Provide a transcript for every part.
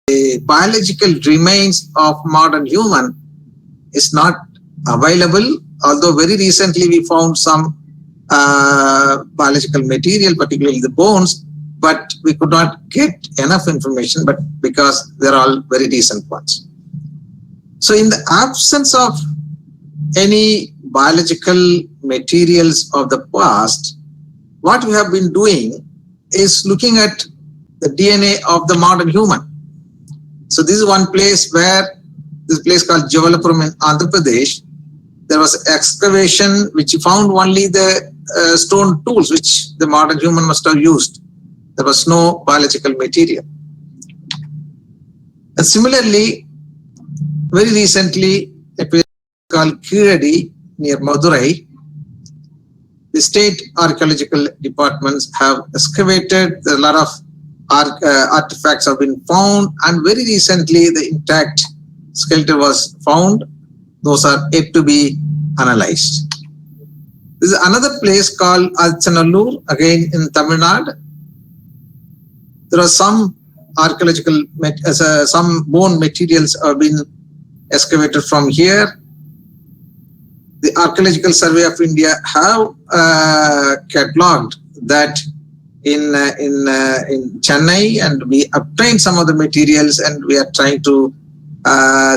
the biological remains of modern human is not available, although very recently we found some biological material, particularly the bones, but we could not get enough information, but because they're all very recent ones. So in the absence of any biological materials of the past, what we have been doing is looking at the DNA of the modern human. So this is one place where, this place called Jawalapuram in Andhra Pradesh, there was excavation which found only the stone tools which the modern human must have used. There was no biological material. And similarly, very recently, a place called Kiradi near Madurai, the state archaeological departments have excavated. A lot of artifacts have been found, and very recently the intact skeleton was found. Those are yet to be analyzed. This is another place called Alchanallur, again in Tamil Nadu. There are some archaeological, some bone materials have been excavated from here. The Archaeological Survey of India have catalogued that in Chennai, and we obtained some of the materials, and we are trying to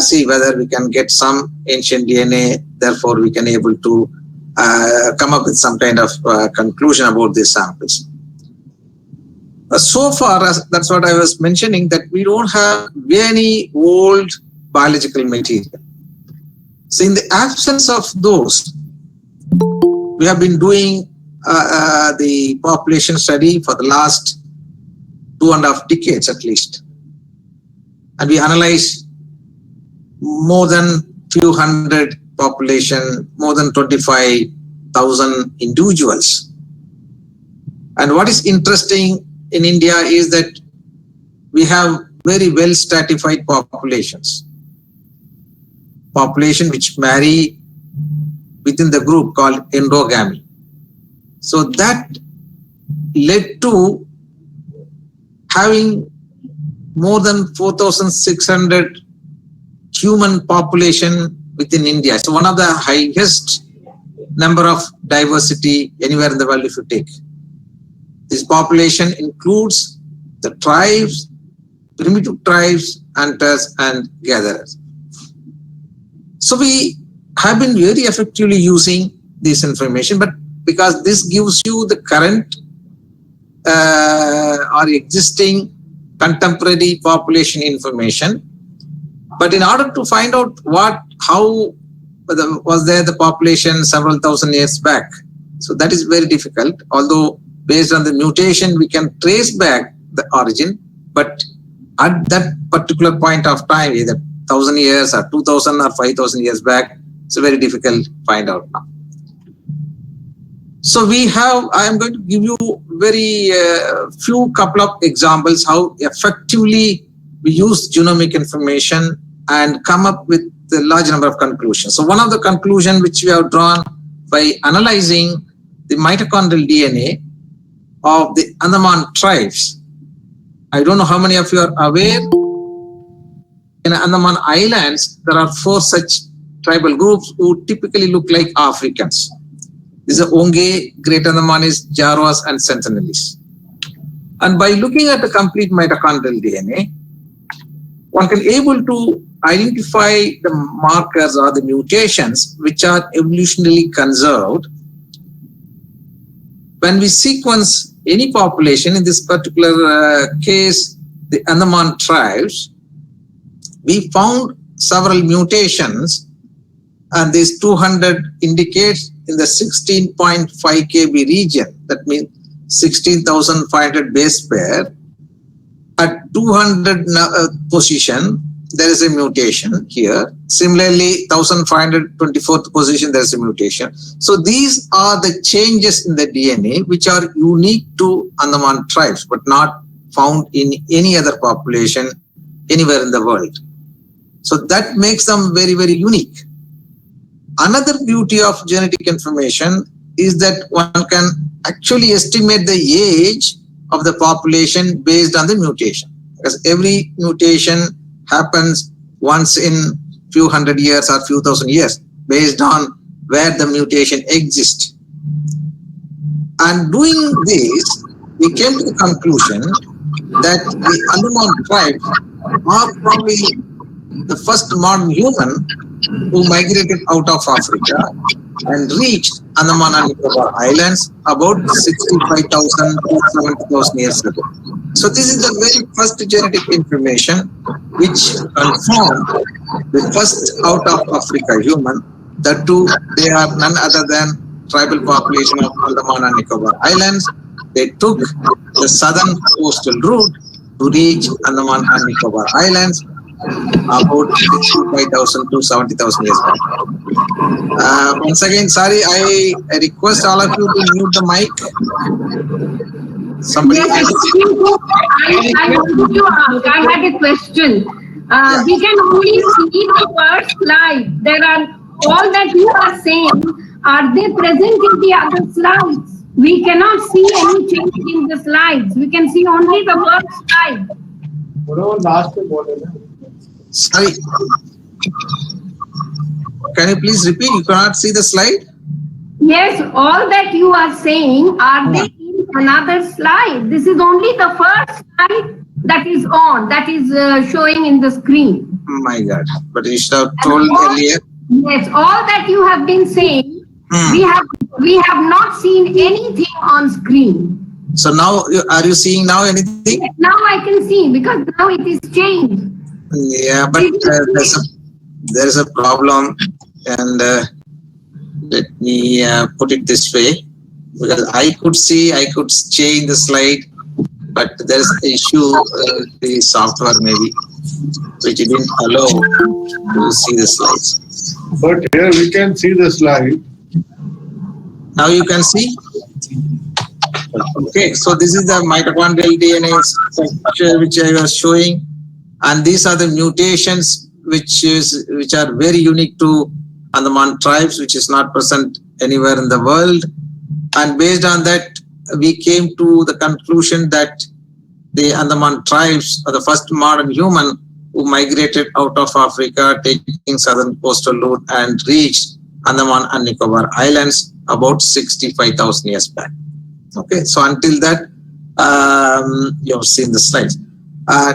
see whether we can get some ancient DNA. Therefore, we can able to come up with some kind of conclusion about these samples. So far, that's what I was mentioning, that we don't have any old biological material. So in the absence of those, we have been doing the population study for the last 2.5 decades at least. And we analyzed more than few hundred population, more than 25,000 individuals. And what is interesting in India is that we have very well stratified populations. Population which marry within the group called endogamy. So that led to having more than 4,600 human population within India. So one of the highest number of diversity anywhere in the world if you take. This population includes the tribes, primitive tribes, hunters and gatherers. So we have been very effectively using this information, but because this gives you the current or existing contemporary population information. But in order to find out how was there the population several thousand years back, so that is very difficult. Although based on the mutation, we can trace back the origin, but at that particular point of time, either 1,000 years or 2,000 or 5,000 years back, it's very difficult to find out now. So I am going to give you very few couple of examples how effectively we use genomic information and come up with a large number of conclusions. So one of the conclusions which we have drawn by analyzing the mitochondrial DNA of the Andaman tribes. I don't know how many of you are aware. In Andaman Islands, there are 4 such tribal groups who typically look like Africans. These are Onge, Great Andamanis, Jawas, and Sentinelese. And by looking at the complete mitochondrial DNA, one can able to identify the markers or the mutations which are evolutionarily conserved. When we sequence any population, in this particular case, the Andaman tribes, we found several mutations, and this 200 indicates in the 16.5 kb region, that means 16,500 base pair. At 200 position, there is a mutation here. Similarly, 1,524th position, there is a mutation. So these are the changes in the DNA which are unique to Andaman tribes, but not found in any other population anywhere in the world. So that makes them very, very unique. Another beauty of genetic information is that one can actually estimate the age of the population based on the mutation. because every mutation happens once in few hundred years or few thousand years based on where the mutation exists. And doing this, we came to the conclusion that the Andaman tribes are probably the first modern human who migrated out of Africa and reached Andaman and Nicobar Islands about 65,000 to 70,000 years ago. So this is the very first genetic information which confirmed the first out of Africa human. The two, they are none other than tribal population of Andaman and Nicobar Islands. They took the southern coastal route to reach Andaman and Nicobar Islands about 65,000 to 70,000 years back. Once again, sorry, I request all of you to mute the mic. Somebody yes, I had a question. We can only see the first slide. There are all that you are saying. Are they present in the other slides? We cannot see any change in the slides. We can see only the first slide. Sorry. Can you please repeat? You cannot see the slide? Yes, all that you are saying, are they in another slide? This is only the first slide that is on, that is showing in the screen. My God. But you should have told earlier. Yes, all that you have been saying, we have not seen anything on screen. So now, are you seeing now anything? Now I can see, because now it is changed. Yeah, but there is a problem, and let me put it this way, because I could see, I could change the slide, but there is an issue with the software maybe, which didn't allow to see the slides. But here we can see the slide. Now you can see? Okay, so this is the mitochondrial DNA structure which I was showing, and these are the mutations which are very unique to Andaman tribes, which is not present anywhere in the world. And based on that, we came to the conclusion that the Andaman tribes are the first modern human who migrated out of Africa, taking southern coastal route and reached Andaman and Nicobar Islands about 65,000 years back. Okay, so until that, you have seen the slides.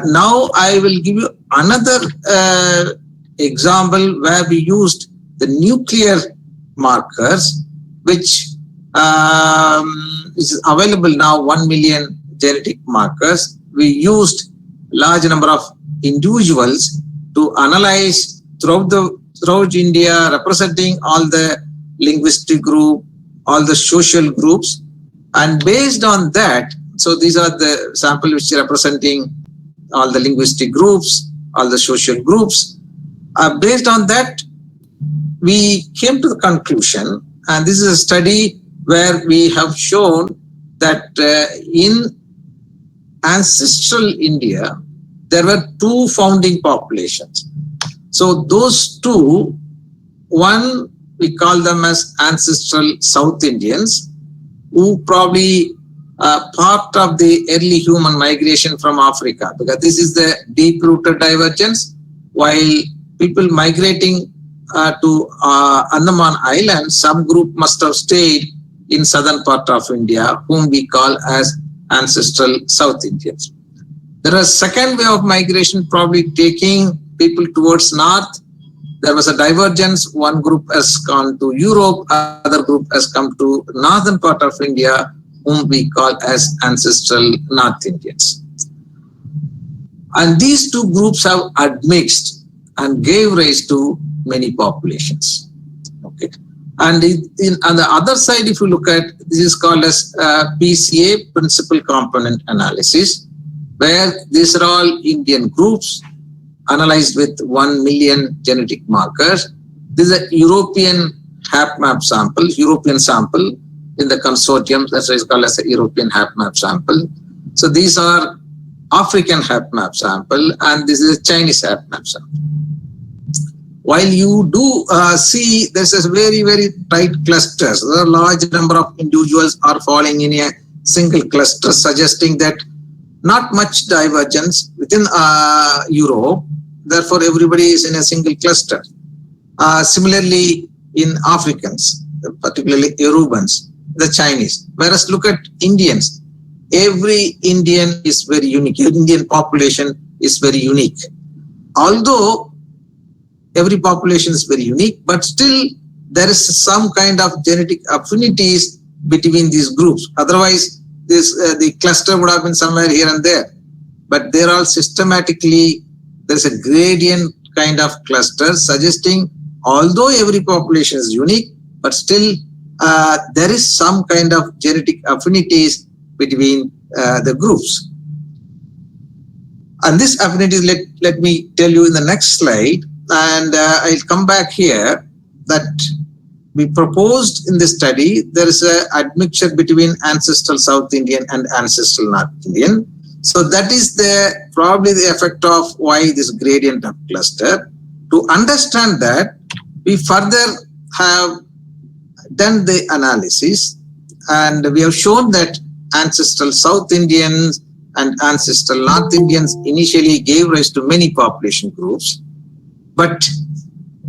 Now I will give you another example where we used the nuclear markers, which is available now, 1 million genetic markers. We used large number of individuals to analyze throughout India, representing all the linguistic group, all the social groups, and based on that, so these are the sample which are representing all the linguistic groups, all the social groups. Based on that, we came to the conclusion, and this is a study where we have shown that in ancestral India, there were two founding populations. So those two, one, we call them as ancestral South Indians, who probably part of the early human migration from Africa, because this is the deep-rooted divergence. While people migrating to Andaman Island, some group must have stayed in southern part of India, whom we call as ancestral South Indians. There was a second way of migration, probably taking people towards north. There was a divergence. One group has gone to Europe, other group has come to northern part of India, whom we call as ancestral North Indians. And these two groups have admixed and gave rise to many populations. Okay. And on the other side, if you look at, this is called as PCA, principal component analysis, where these are all Indian groups analyzed with 1 million genetic markers. This is a European HapMap sample, European sample in the consortium, that's why it's called as a European HapMap sample. So these are African HapMap sample, and this is a Chinese HapMap sample. While you do see this is very, very tight clusters, a large number of individuals are falling in a single cluster, suggesting that not much divergence within Europe, therefore everybody is in a single cluster. Similarly, in Africans, particularly Yorubans, the Chinese. Whereas look at Indians. Every Indian is very unique. Indian population is very unique. Although every population is very unique, but still there is some kind of genetic affinities between these groups. Otherwise, the cluster would have been somewhere here and there. But they're all systematically, there's a gradient kind of cluster suggesting although every population is unique, but still there is some kind of genetic affinities between the groups. And this affinities, let me tell you in the next slide, and I'll come back here, that we proposed in the study, there is an admixture between ancestral South Indian and ancestral North Indian. So that is probably the effect of why this gradient of cluster. To understand that, we further have done the analysis, and we have shown that ancestral South Indians and ancestral North Indians initially gave rise to many population groups. But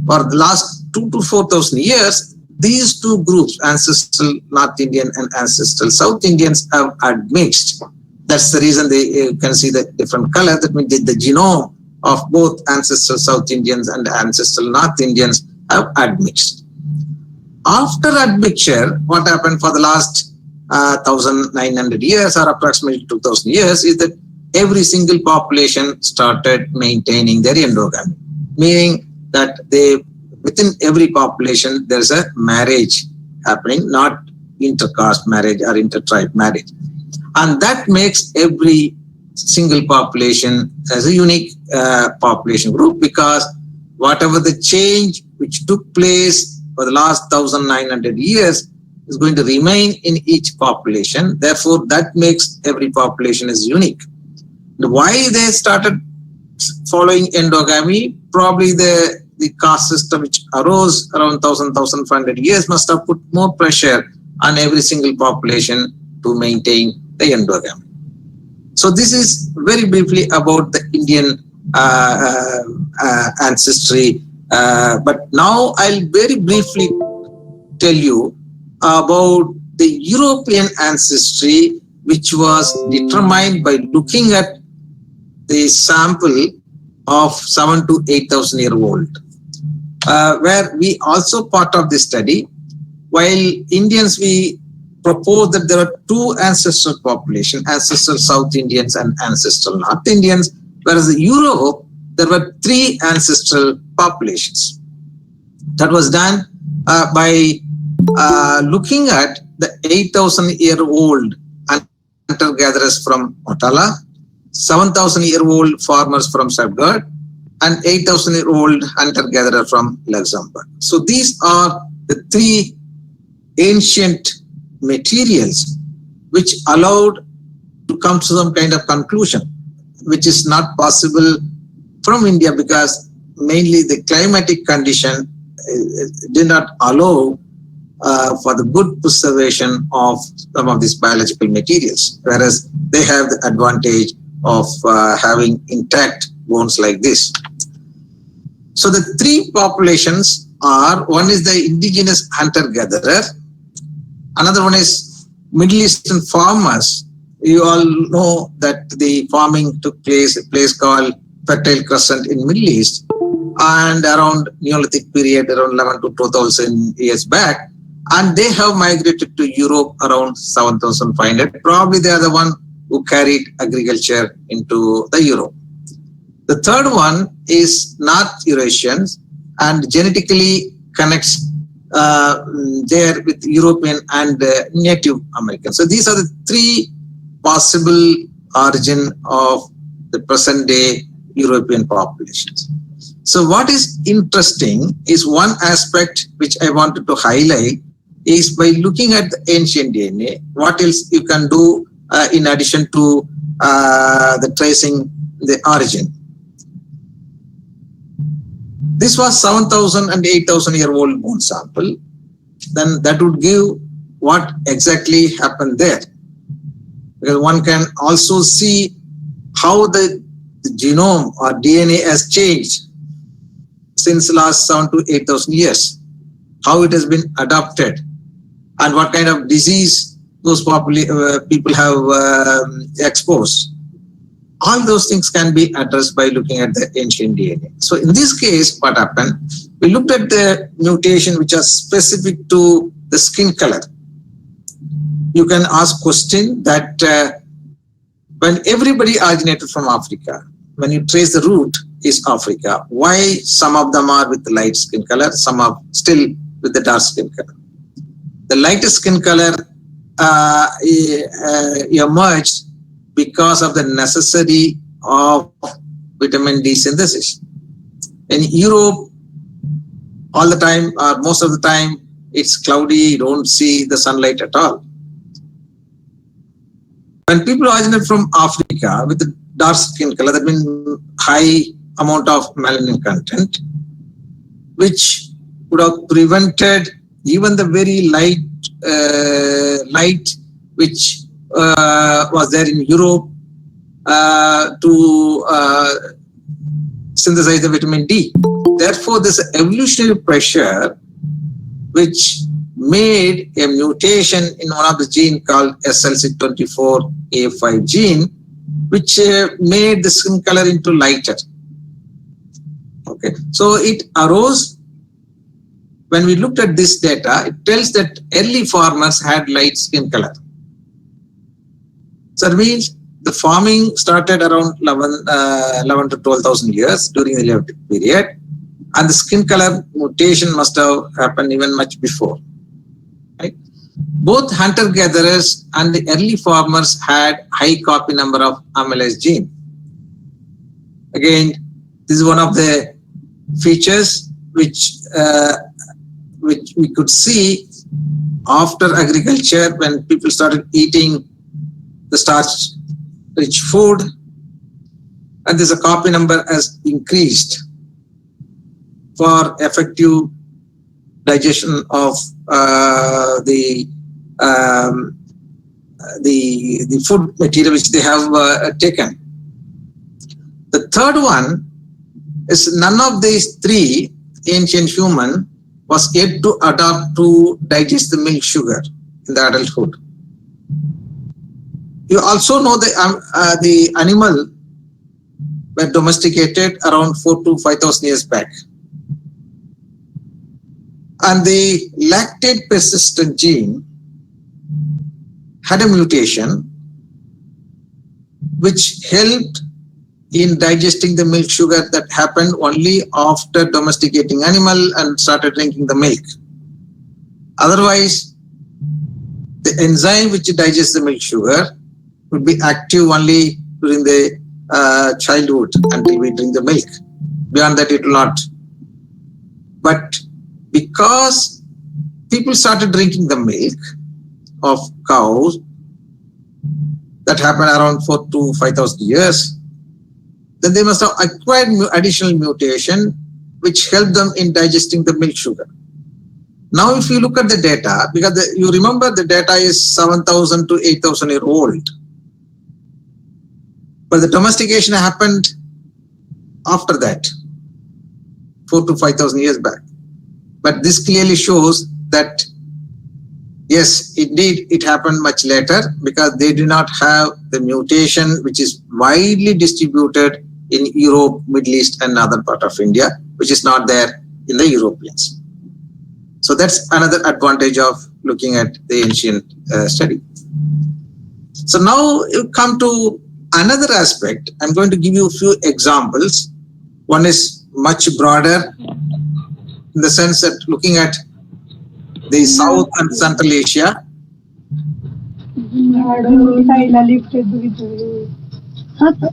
for the last 2,000 to 4,000 years, these two groups, ancestral North Indian and ancestral South Indians, have admixed. That's the reason you can see the different color. That means the genome of both ancestral South Indians and ancestral North Indians have admixed. After admixture, what happened for the last 1,900 years or approximately 2,000 years is that every single population started maintaining their endogamy, meaning that within every population there is a marriage happening, not intercaste marriage or intertribe marriage. And that makes every single population as a unique population group, because whatever the change which took place for the last 1,900 years is going to remain in each population. Therefore, that makes every population is unique. Why they started following endogamy? Probably the caste system which arose around 1,500 years must have put more pressure on every single population to maintain the endogamy. So this is very briefly about the Indian ancestry. But now I'll very briefly tell you about the European ancestry, which was determined by looking at the sample of 7,000 to 8,000 year old, where we also part of the study. While Indians, we proposed that there are two ancestral populations, ancestral South Indians and ancestral North Indians, whereas in Europe, there were three ancestral populations. That was done by looking at the 8,000-year-old hunter-gatherers from Motala, 7,000-year-old farmers from Stuttgart, and 8,000-year-old hunter-gatherer from Luxembourg. So these are the three ancient materials which allowed to come to some kind of conclusion, which is not possible from India because mainly the climatic condition did not allow for the good preservation of some of these biological materials, whereas they have the advantage of having intact bones like this. So the three populations are, one is the indigenous hunter-gatherer, another one is Middle Eastern farmers. You all know that the farming took place at a place called Fertile Crescent in Middle East, and around Neolithic period, around 11 to 2,000 years back, and they have migrated to Europe around 7,500. Probably they are the one who carried agriculture into the Europe. The third one is North Eurasians and genetically connects there with European and Native Americans. So these are the three possible origin of the present day European populations. So what is interesting is one aspect which I wanted to highlight is by looking at the ancient DNA, what else you can do in addition to the tracing the origin. This was 7,000 and 8,000 year old bone sample. Then that would give what exactly happened there. Because one can also see how the the genome or DNA has changed since last 7,000 to 8,000 years, how it has been adapted, and what kind of disease those people have exposed. All those things can be addressed by looking at the ancient DNA. So in this case, what happened? We looked at the mutation which are specific to the skin color. You can ask question that when everybody originated from Africa, when you trace the root is Africa, why some of them are with the light skin color, some are still with the dark skin color. The lighter skin color emerged because of the necessity of vitamin D synthesis. In Europe, all the time or most of the time, it's cloudy, you don't see the sunlight at all. When people originate from Africa with the dark skin color, that means high amount of melanin content, which would have prevented even the very light which was there in Europe to synthesize the vitamin D. Therefore, this evolutionary pressure which made a mutation in one of the gene called SLC24A5 gene, which made the skin color into lighter. Okay, so it arose. When we looked at this data, it tells that early farmers had light skin color. So that means the farming started around 11 to 12,000 years during the Neolithic period, and the skin color mutation must have happened even much before. Right? Both hunter-gatherers and the early farmers had high copy number of amylase gene. Again, this is one of the features which we could see after agriculture when people started eating the starch-rich food, and there's a copy number has increased for effective digestion of the food material which they have taken. The third one is none of these three ancient human was yet to adapt to digest the milk sugar in the adulthood. You also know the animal were domesticated around 4,000 to 5,000 years back. And the lactate persistent gene had a mutation which helped in digesting the milk sugar that happened only after domesticating animal and started drinking the milk. Otherwise, the enzyme which digests the milk sugar would be active only during the childhood until we drink the milk. Beyond that, it will not. But because people started drinking the milk of cows, that happened around 4,000 to 5,000 years, then they must have acquired additional mutation which helped them in digesting the milk sugar. Now, if you look at the data, because you remember the data is 7,000 to 8,000 year old, but the domestication happened after that, 4,000 to 5,000 years back. But this clearly shows that, yes, indeed, it happened much later because they do not have the mutation which is widely distributed in Europe, Middle East, and other part of India, which is not there in the Europeans. So that's another advantage of looking at the ancient study. So now you come to another aspect. I'm going to give you a few examples. One is much broader in the sense that looking at the South and Central Asia.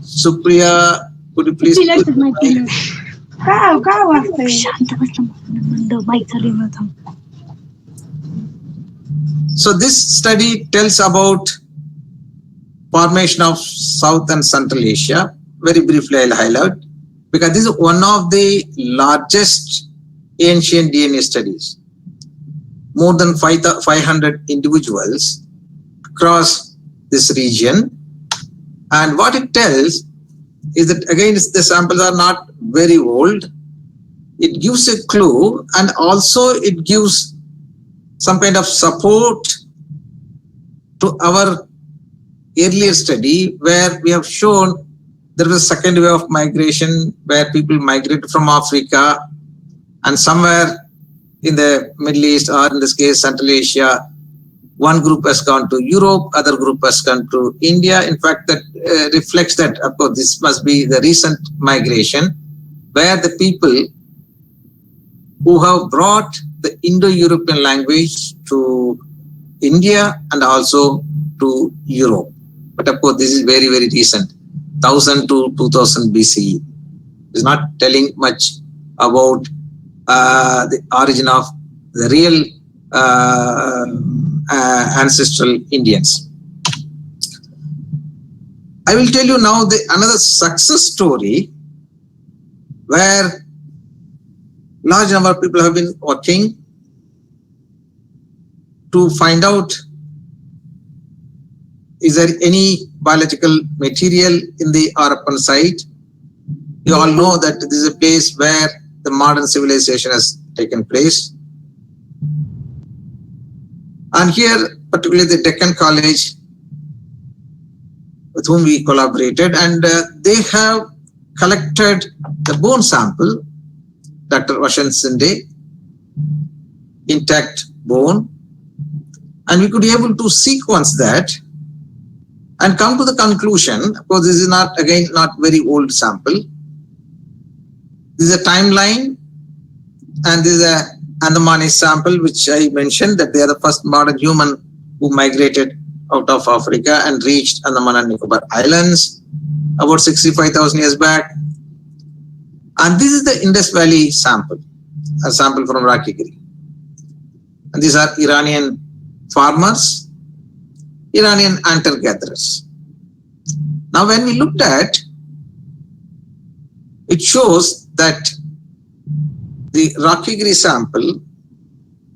Supriya, could you please? So this study tells about formation of South and Central Asia. Very briefly, I'll highlight because this is one of the largest ancient DNA studies. More than 500 individuals across this region. And what it tells is that again the samples are not very old. It gives a clue, and also it gives some kind of support to our earlier study where we have shown there was a second wave of migration where people migrated from Africa and somewhere in the Middle East, or in this case Central Asia, one group has gone to Europe, other group has gone to India. In fact, that reflects that, of course, this must be the recent migration where the people who have brought the Indo-European language to India and also to Europe. But of course, this is very, very recent, 1000 to 2000 BCE. It's not telling much about the origin of the real ancestral Indians. I will tell you now another success story where large number of people have been working to find out is there any biological material in the Harappan site. You all know that this is a place where the modern civilization has taken place. And here, particularly the Deccan College, with whom we collaborated, and they have collected the bone sample, Dr. Vashant Sinde, intact bone, and we could be able to sequence that and come to the conclusion. Of course, this is not, again, not very old sample. This is a timeline, and this is a Andamanese sample, which I mentioned that they are the first modern human who migrated out of Africa and reached Andaman and Nicobar Islands about 65,000 years back. And this is the Indus Valley sample, a sample from Rakhigarhi. And these are Iranian farmers, Iranian hunter-gatherers. Now, when we looked at, it shows that the Rakhigarhi sample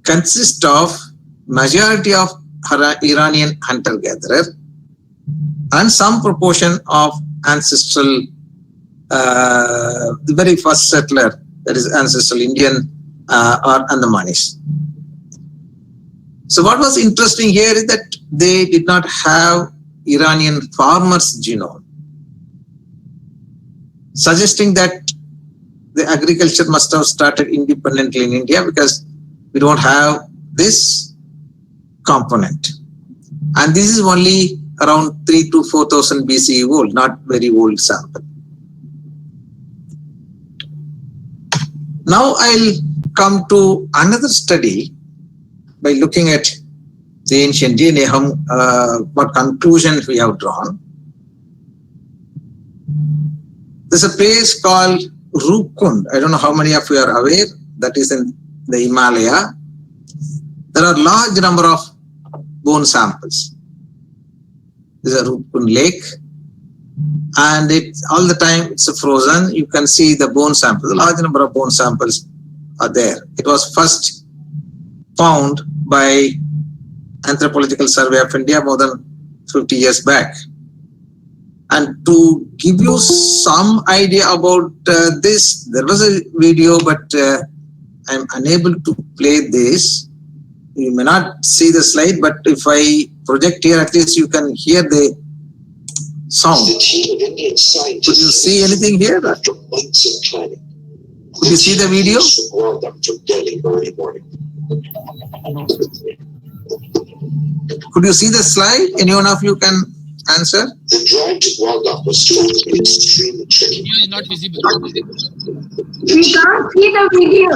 consists of majority of Iranian hunter-gatherer and some proportion of ancestral, the very first settler, that is ancestral Indian or Andamanese. So what was interesting here is that they did not have Iranian farmers' genome, suggesting that the agriculture must have started independently in India because we don't have this component. And this is only around 3 to 4,000 BCE old, not very old sample. Now I'll come to another study by looking at the ancient DNA, what conclusions we have drawn. There's a place called Rupkund. I don't know how many of you are aware. That is in the Himalaya. There are large number of bone samples. There's a Rupkund lake, and all the time it's frozen. You can see the bone samples. A large number of bone samples are there. It was first found by Anthropological Survey of India more than 50 years back. And to give you some idea about this, there was a video, but I'm unable to play this. You may not see the slide, but if I project here, at least you can hear the sound. Could you see anything here? Could you see the video? Could you see the slide? Anyone of you can answer? The drive to Guangdong was told to be extremely tricky. Video is not visible. We can't see the video.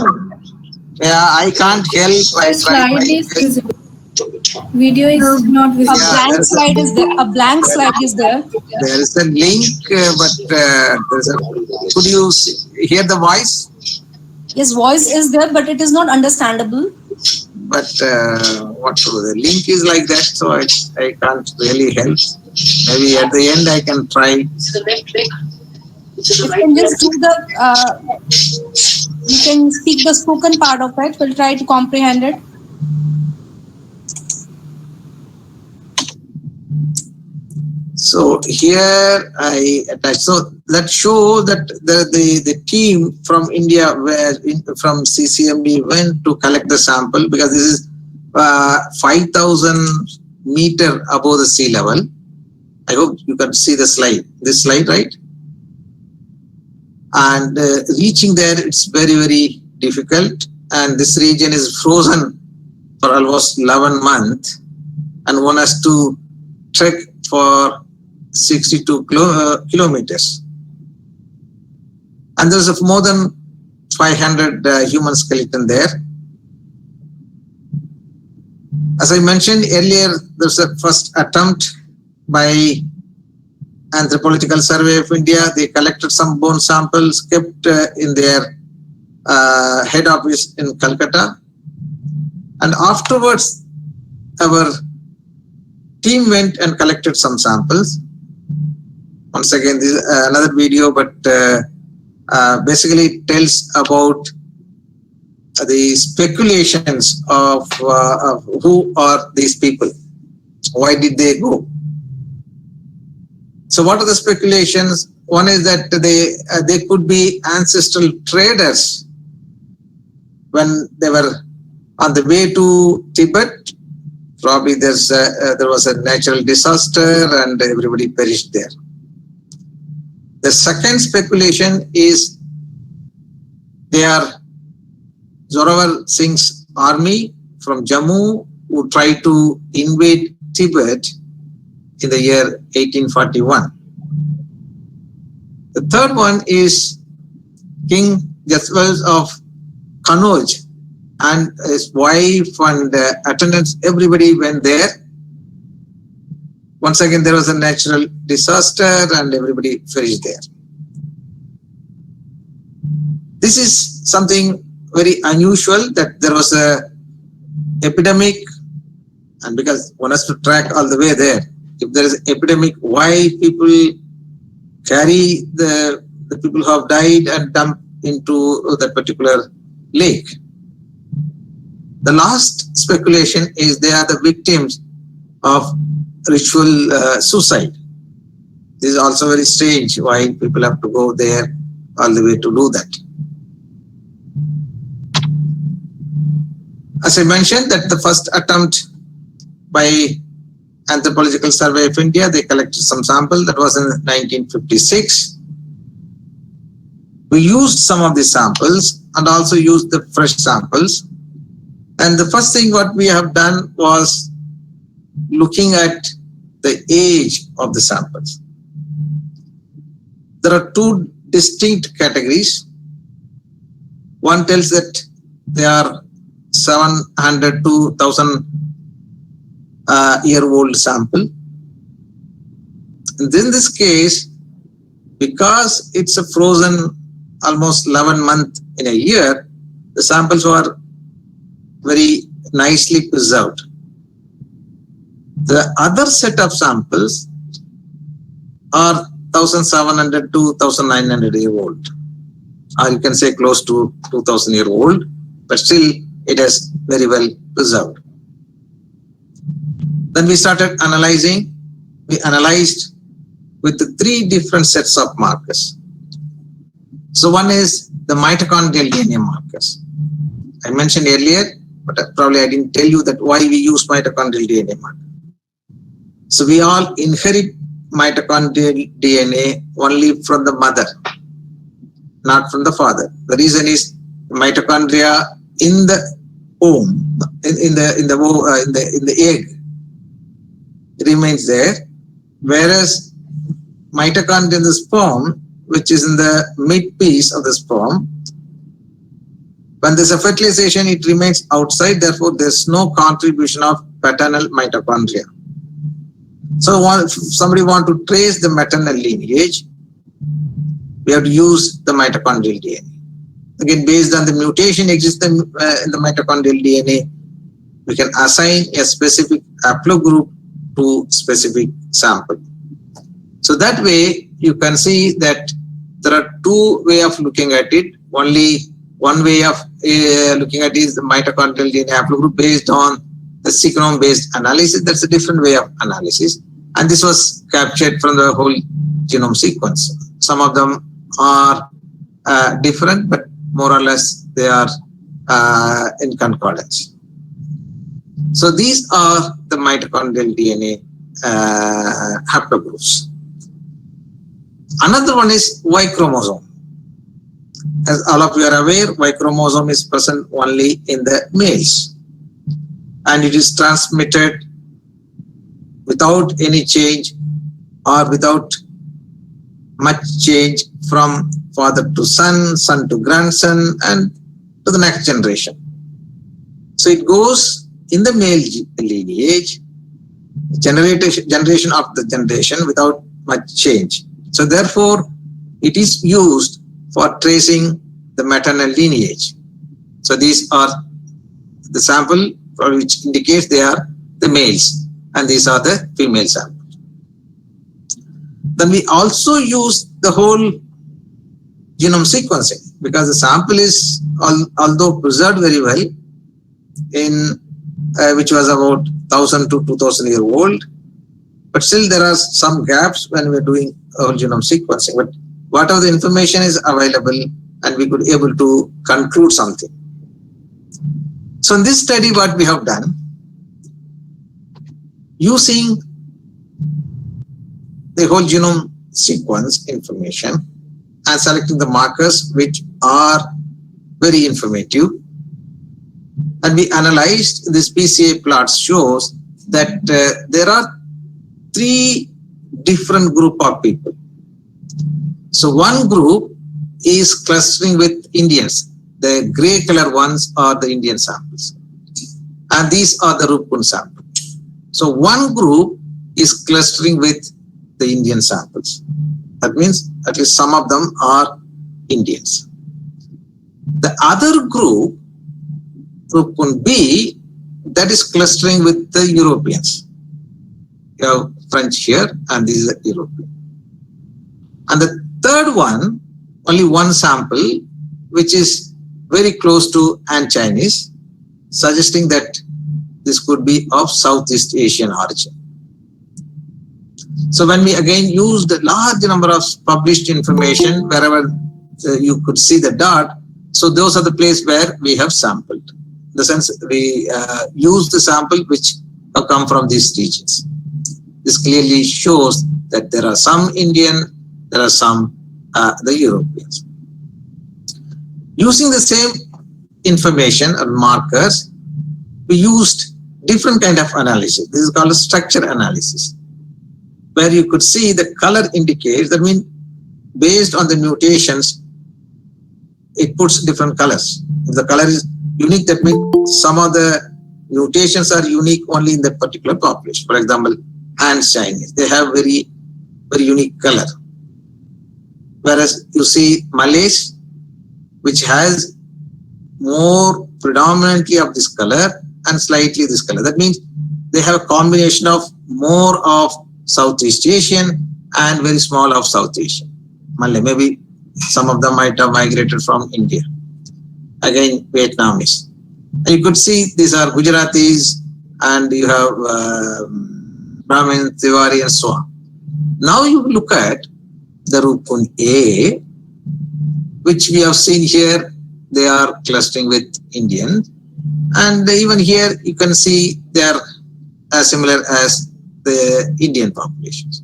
Yeah, I can't help. The slide is visible. From the top. Video is not visible. Yeah, A blank there's a- slide is there. A blank slide is there. There is a link, but could you hear the voice? Yes, voice is there, but it is not understandable. But what to do? The link is like that, so I can't really help. Maybe at the end I can try. You can just do the, you can speak the spoken part of it. We'll try to comprehend it. So here I attach. So that show that the team from India from CCMB went to collect the sample, because this is 5,000 meter above the sea level. I hope you can see the slide. This slide, right? And reaching there, it's very, very difficult. And this region is frozen for almost 11 months, and one has to trek for 62 kilometers. And there's more than 500 human skeleton there. As I mentioned earlier, there's a first attempt by Anthropological Survey of India. They collected some bone samples, kept in their head office in Calcutta. And afterwards, our team went and collected some samples. Once again, this is another video, but basically it tells about the speculations of who are these people. Why did they go? So what are the speculations? One is that they could be ancestral traders when they were on the way to Tibet. Probably there was a natural disaster and everybody perished there. The second speculation is they are Zorawar Singh's army from Jammu who tried to invade Tibet in the year 1841. The third one is King Jaswal of Kannauj and his wife and attendants, everybody went there. Once again, there was a natural disaster and everybody perished there. This is something very unusual, that there was a epidemic, and because one has to track all the way there. If there is epidemic, why people carry the people who have died and dump into that particular lake? The last speculation is they are the victims of ritual suicide. This is also very strange, why people have to go there all the way to do that. As I mentioned, that the first attempt by Anthropological Survey of India, they collected some sample. That was in 1956. We used some of these samples and also used the fresh samples. And the first thing what we have done was looking at the age of the samples. There are two distinct categories. One tells that they are 700 to 1,000 year old sample. And in this case, because it's a frozen almost 11 months in a year, the samples were very nicely preserved. The other set of samples are 1,700 to 1,900 year old, or you can say close to 2,000 year old, but still it is very well preserved. Then we started analyzing. We analyzed with the three different sets of markers. So one is the mitochondrial DNA markers. I mentioned earlier, but probably I didn't tell you that why we use mitochondrial DNA marker. So we all inherit mitochondrial DNA only from the mother, not from the father. The reason is mitochondria in the womb, in the egg, remains there, whereas mitochondria in the sperm, which is in the mid piece of the sperm, when there's a fertilization, it remains outside. Therefore, there's no contribution of paternal mitochondria. So, if somebody want to trace the maternal lineage, we have to use the mitochondrial DNA. Again, based on the mutation exists in the mitochondrial DNA, we can assign a specific haplogroup to specific sample. So that way, you can see that there are two ways of looking at it. Only one way of looking at it is the mitochondrial DNA haplogroup based on the sequenom-based analysis. That's a different way of analysis. And this was captured from the whole genome sequence. Some of them are different, but more or less they are in concordance. So these are the mitochondrial DNA haplogroups. Another one is Y chromosome. As all of you are aware, Y chromosome is present only in the males, and it is transmitted without any change or without much change from father to son, son to grandson, and to the next generation. So it goes in the male lineage, generation after generation without much change. So therefore, it is used for tracing the maternal lineage. So these are the sample for which indicates they are the males, and these are the female samples. Then we also use the whole genome sequencing, because the sample is, although preserved very well, in which was about 1000 to 2000 year old, but still there are some gaps when we're doing whole genome sequencing. But whatever the information is available, and we could able to conclude something. So in this study, what we have done, using the whole genome sequence information and selecting the markers which are very informative, and we analyzed this PCA plots shows that there are 3 different group of people. So one group is clustering with Indians. The gray color ones are the Indian samples, and these are the Rupkund samples. So one group is clustering with the Indian samples. That means at least some of them are Indians. The other group, Rupkund B, that is clustering with the Europeans. You have French here, and this is the European. And the third one, only one sample, which is very close to Han Chinese, suggesting that this could be of Southeast Asian origin. So when we again use the large number of published information, wherever you could see the dot, so those are the place where we have sampled. In the sense, we use the sample which have come from these regions. This clearly shows that there are some Indian, there are some the Europeans. Using the same information or markers, we used different kind of analysis. This is called a structure analysis, where you could see the color indicates, that means based on the mutations, it puts different colors. If the color is unique, that means some of the mutations are unique only in that particular population. For example, Han Chinese, they have very, very unique color. Whereas you see Malays, which has more predominantly of this color and slightly this color. That means they have a combination of more of Southeast Asian and very small of South Asian. Malay, maybe some of them might have migrated from India. Again, Vietnamese. And you could see these are Gujaratis, and you have Brahmin, Tiwari, and so on. Now you look at the Rupkund A, which we have seen here, they are clustering with Indian. And even here you can see they are as similar as the Indian populations.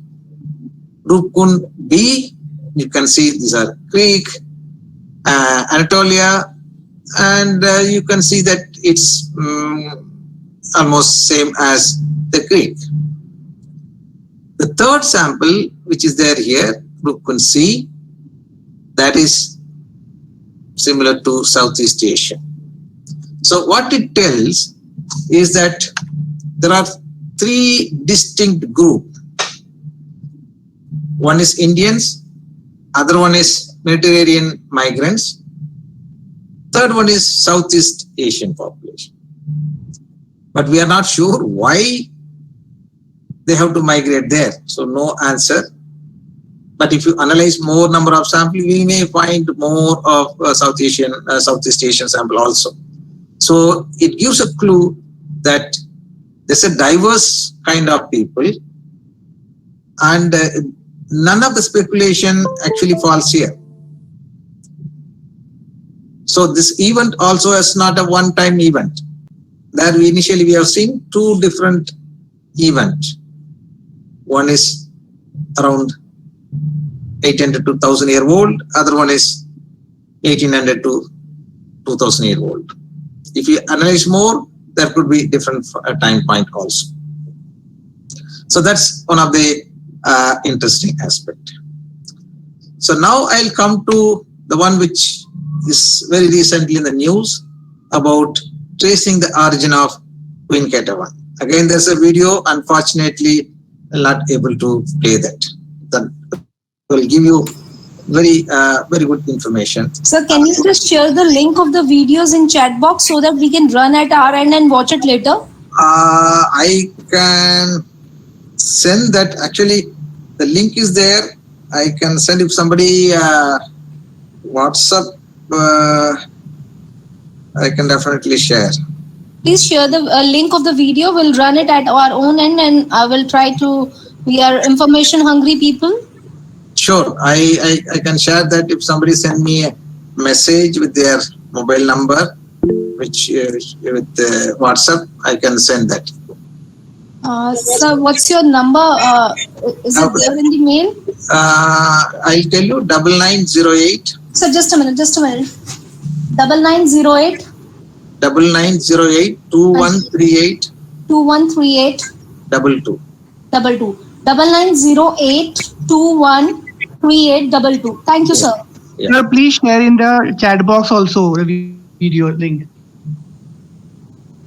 Rupkund B, you can see these are Greek, Anatolia, and you can see that it's almost same as the Greek. The third sample, which is there here, Rupkund C, that is similar to Southeast Asia. So what it tells is that there are 3 distinct groups. One is Indians, other one is Mediterranean migrants, third one is Southeast Asian population. But we are not sure why they have to migrate there. So no answer. But if you analyze more number of samples, we may find more of Southeast Asian sample also. So it gives a clue that there's a diverse kind of people, and none of the speculation actually falls here. So this event also is not a one-time event. There initially we have seen two different events. One is around 800 to 1000 year old, other one is 1800 to 2000 year old. If you analyze more, there could be different time point also. So that's one of the interesting aspect. So now I'll come to the one which is very recently in the news about tracing the origin of Queen Ketevan. Again, there's a video. Unfortunately, I'm not able to play that. That will give you very good information. Sir, can you just share the link of the videos in chat box so that we can run at our end and watch it later? I can send that. Actually, the link is there. I can send if somebody WhatsApp. I can definitely share. Please share the link of the video. We'll run it at our own end, and I will try to. We are information hungry people. Sure, I can share that if somebody send me a message with their mobile number, which with WhatsApp, I can send that. Sir, what's your number? Is it there in the mail? I'll tell you 9908. Sir, just a minute. 9908 9908 2138 2138 22. 9908 2138 Thank you, sir. Yeah. Sir, please share in the chat box also the video link.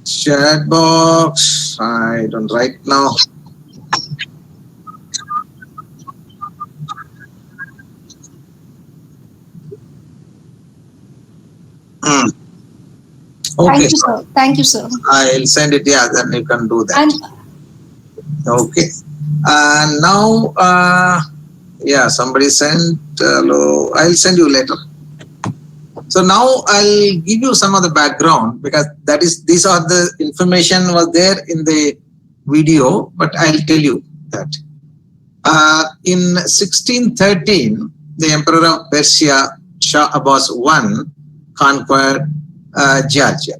Chat box. I don't right now. Okay. Thank you, sir. I'll send it. Yeah, then you can do that. And Okay. Now, yeah, somebody sent. Hello. I'll send you later. So now I'll give you some of the background because these are the information was there in the video, but I'll tell you that. In 1613, the Emperor of Persia, Shah Abbas I, conquered Georgia.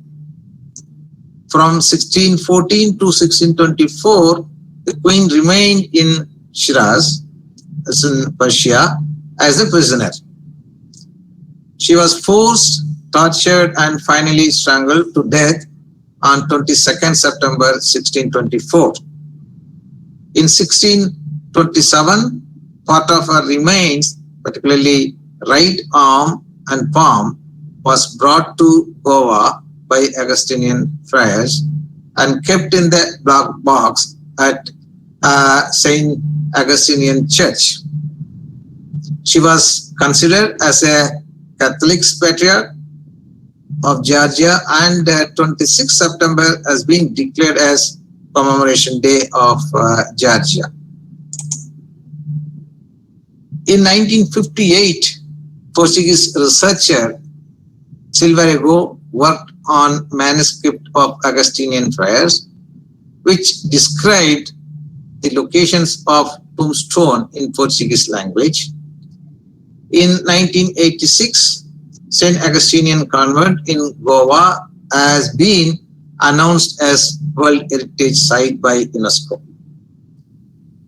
From 1614 to 1624, the Queen remained in Shiraz, as in Persia, as a prisoner. She was forced, tortured, and finally strangled to death on 22nd September 1624. In 1627, part of her remains, particularly right arm and palm, was brought to Goa by Augustinian friars and kept in the black box at St. Augustinian Church. She was considered as a Catholic patriarch of Georgia, and 26 September has been declared as Commemoration Day of Georgia. In 1958, Portuguese researcher Silveira worked on manuscript of Augustinian friars, which described the locations of tombstone in Portuguese language. In 1986, St. Augustinian Convent in Goa has been announced as World Heritage Site by UNESCO.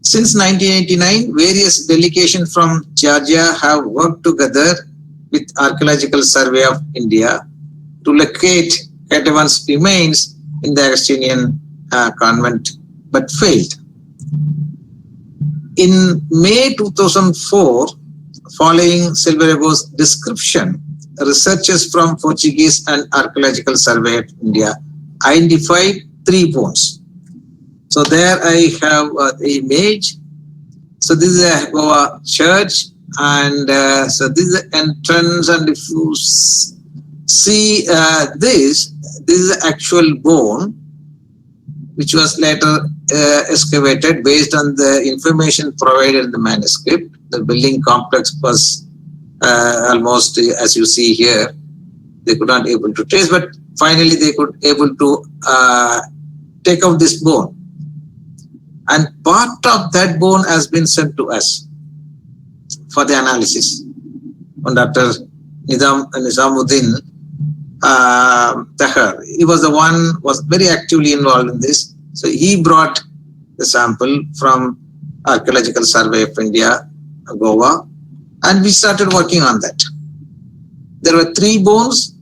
Since 1989, various delegations from Georgia have worked together with Archaeological Survey of India to locate Ketevan's remains in the Augustinian convent, but failed. In May 2004, following Silveira's description, researchers from Portuguese and Archaeological Survey of India identified 3 bones. So there I have the image. So this is a Goa church, and so this is the entrance, and if you see this is the actual bone, which was later excavated based on the information provided in the manuscript. The building complex was almost, as you see here, they could not able to trace, but finally they could able to take out this bone. and part of that bone has been sent to us for the analysis. And Dr. Nizamuddin Tahar, he was the one was very actively involved in this. So he brought the sample from Archaeological Survey of India, Goa, and we started working on that. There were 3 bones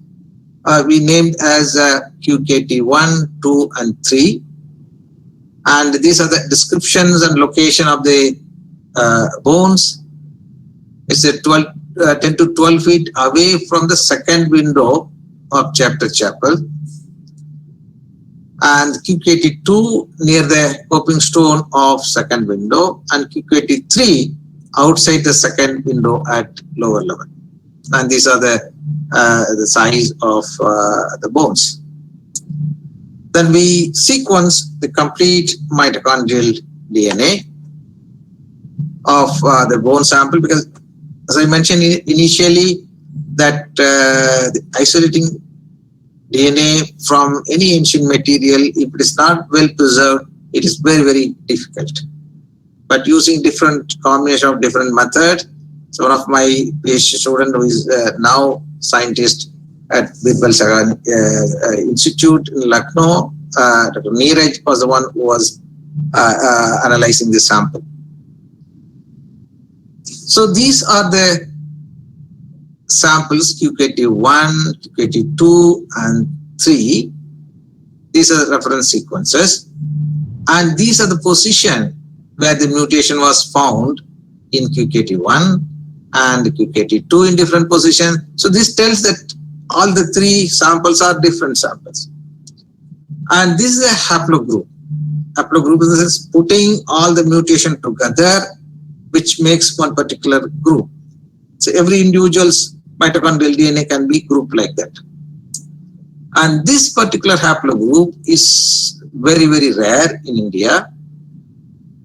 we named as QKT 1, 2, and 3. And these are the descriptions and location of the bones. It's a 10 to 12 feet away from the second window of Chapter Chapel. And QKT2 near the coping stone of second window, and QKT3 outside the second window at lower level. And these are the size of the bones. Then we sequence the complete mitochondrial DNA of the bone sample, because as I mentioned initially, that the isolating DNA from any ancient material, if it is not well preserved, it is very, very difficult. But using different combination of different methods, so one of my PhD student who is now scientist at Birbal Sagan Institute in Lucknow, Dr. Neeraj was the one who was analyzing the sample. So these are the samples QKT1, QKT2, and 3. These are the reference sequences. And these are the position where the mutation was found in QKT1 and QKT2 in different positions. So this tells that all the 3 samples are different samples. And this is a haplogroup. Haplogroup is putting all the mutation together, which makes one particular group. So every individual's mitochondrial DNA can be grouped like that. And this particular haplogroup is very, very rare in India.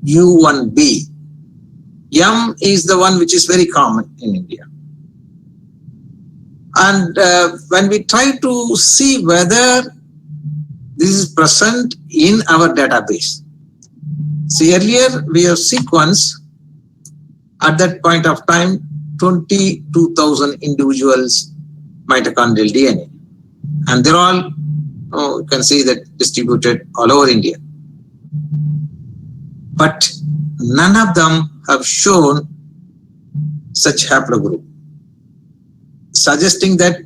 U1B. M is the one which is very common in India. And when we try to see whether this is present in our database. See, earlier we have sequenced at that point of time 22,000 individuals mitochondrial DNA, and they're all, you can see that distributed all over India. But none of them have shown such haplogroup, suggesting that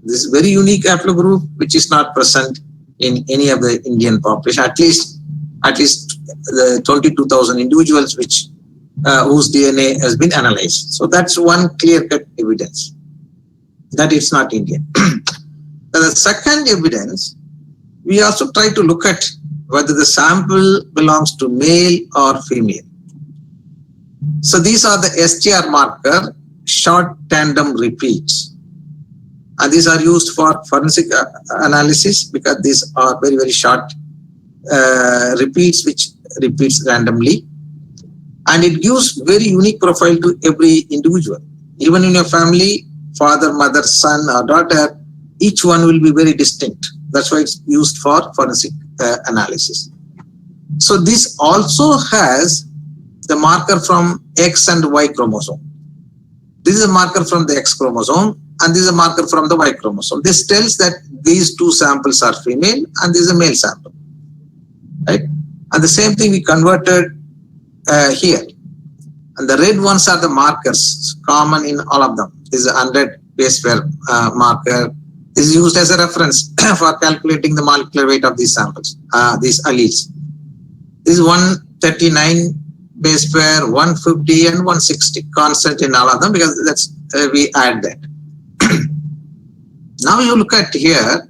this is very unique haplogroup which is not present in any of the Indian population, at least the 22,000 individuals which whose DNA has been analyzed. So that's one clear-cut evidence that it's not Indian. The second evidence, we also try to look at whether the sample belongs to male or female. So these are the STR marker, short tandem repeats. And these are used for forensic analysis because these are very, very short repeats which repeats randomly. And it gives very unique profile to every individual. Even in your family, father, mother, son or daughter, each one will be very distinct. That's why it's used for forensic analysis. So this also has the marker from X and Y chromosome. This is a marker from the X chromosome and this is a marker from the Y chromosome. This tells that these 2 samples are female and this is a male sample. Right? And the same thing we converted here. And the red ones are the markers common in all of them. This is a 100 base pair marker. This is used as a reference for calculating the molecular weight of these samples, these alleles. This is 139 base pair, 150 and 160 constant in all of them because that's we add that. Now you look at here,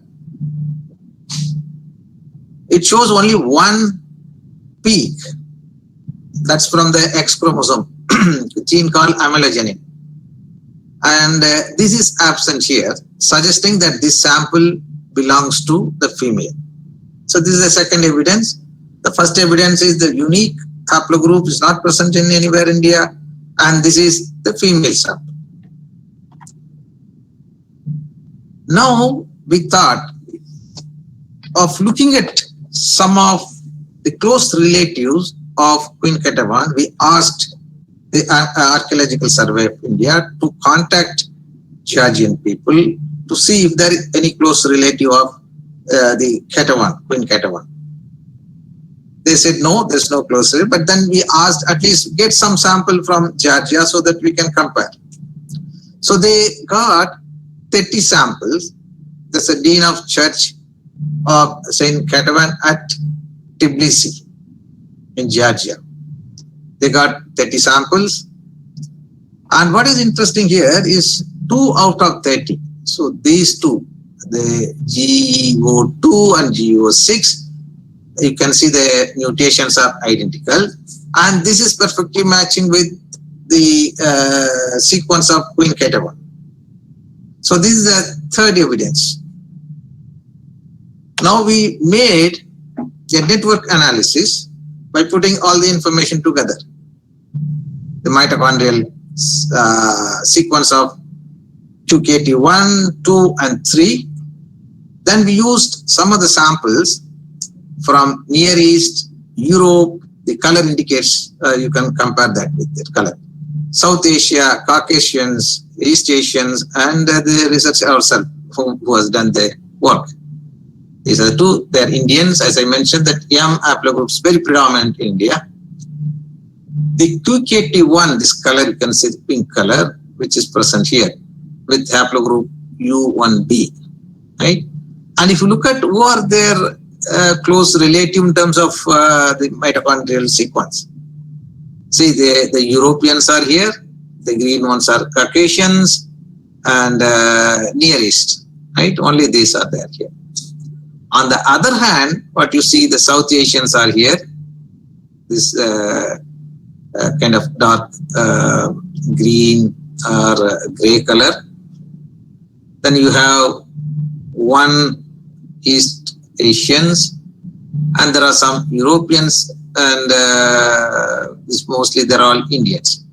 it shows only one peak. That's from the X chromosome, gene called amelogenin. And this is absent here, suggesting that this sample belongs to the female. So this is the second evidence. The first evidence is the unique haplogroup is not present in anywhere in India, and this is the female sample. Now we thought of looking at some of the close relatives of Queen Ketevan, we asked the Archaeological Survey of India to contact Georgian people to see if there is any close relative of the Ketevan, Queen Ketevan. They said no, there's no close relative, but then we asked at least get some sample from Georgia so that we can compare. So they got 30 samples. There's a dean of church of Saint Ketevan at Tbilisi in Georgia. They got 30 samples. And what is interesting here is 2 out of 30. So these two, the GEO2 and GEO6, you can see the mutations are identical. And this is perfectly matching with the sequence of Queen Ketevan. So this is the third evidence. Now we made a network analysis by putting all the information together. The mitochondrial sequence of QKT1, 2 and 3. Then we used some of the samples from Near East, Europe. The color indicates, you can compare that with the color. South Asia, Caucasians, East Asians, and the researcher ourselves who has done the work. These are the two. They are Indians. As I mentioned, that M haplogroup is very predominant in India. The QKT1, this color, you can see the pink color, which is present here with haplogroup U1B, right? And if you look at who are their close relative in terms of the mitochondrial sequence, see the Europeans are here, the green ones are Caucasians and Near East, right? Only these are there here. On the other hand, what you see, the South Asians are here, this kind of dark green or gray color. Then you have one East Asians, and there are some Europeans, and this mostly they're all Indians.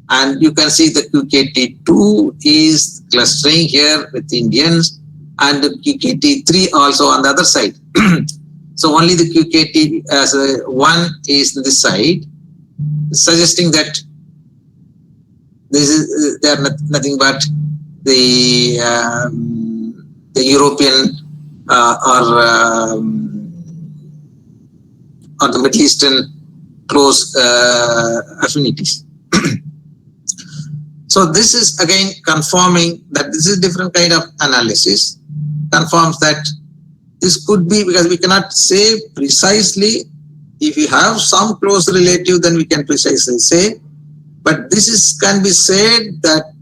And you can see the QKT2 is clustering here with Indians, and the QKT3 also on the other side. So only the QKT as one is on this side, suggesting that this is they are nothing but the European or the Middle Eastern close affinities. So this is again confirming that this is different kind of analysis, confirms that this could be, because we cannot say precisely. If we have some close relative, then we can precisely say, but this is can be said that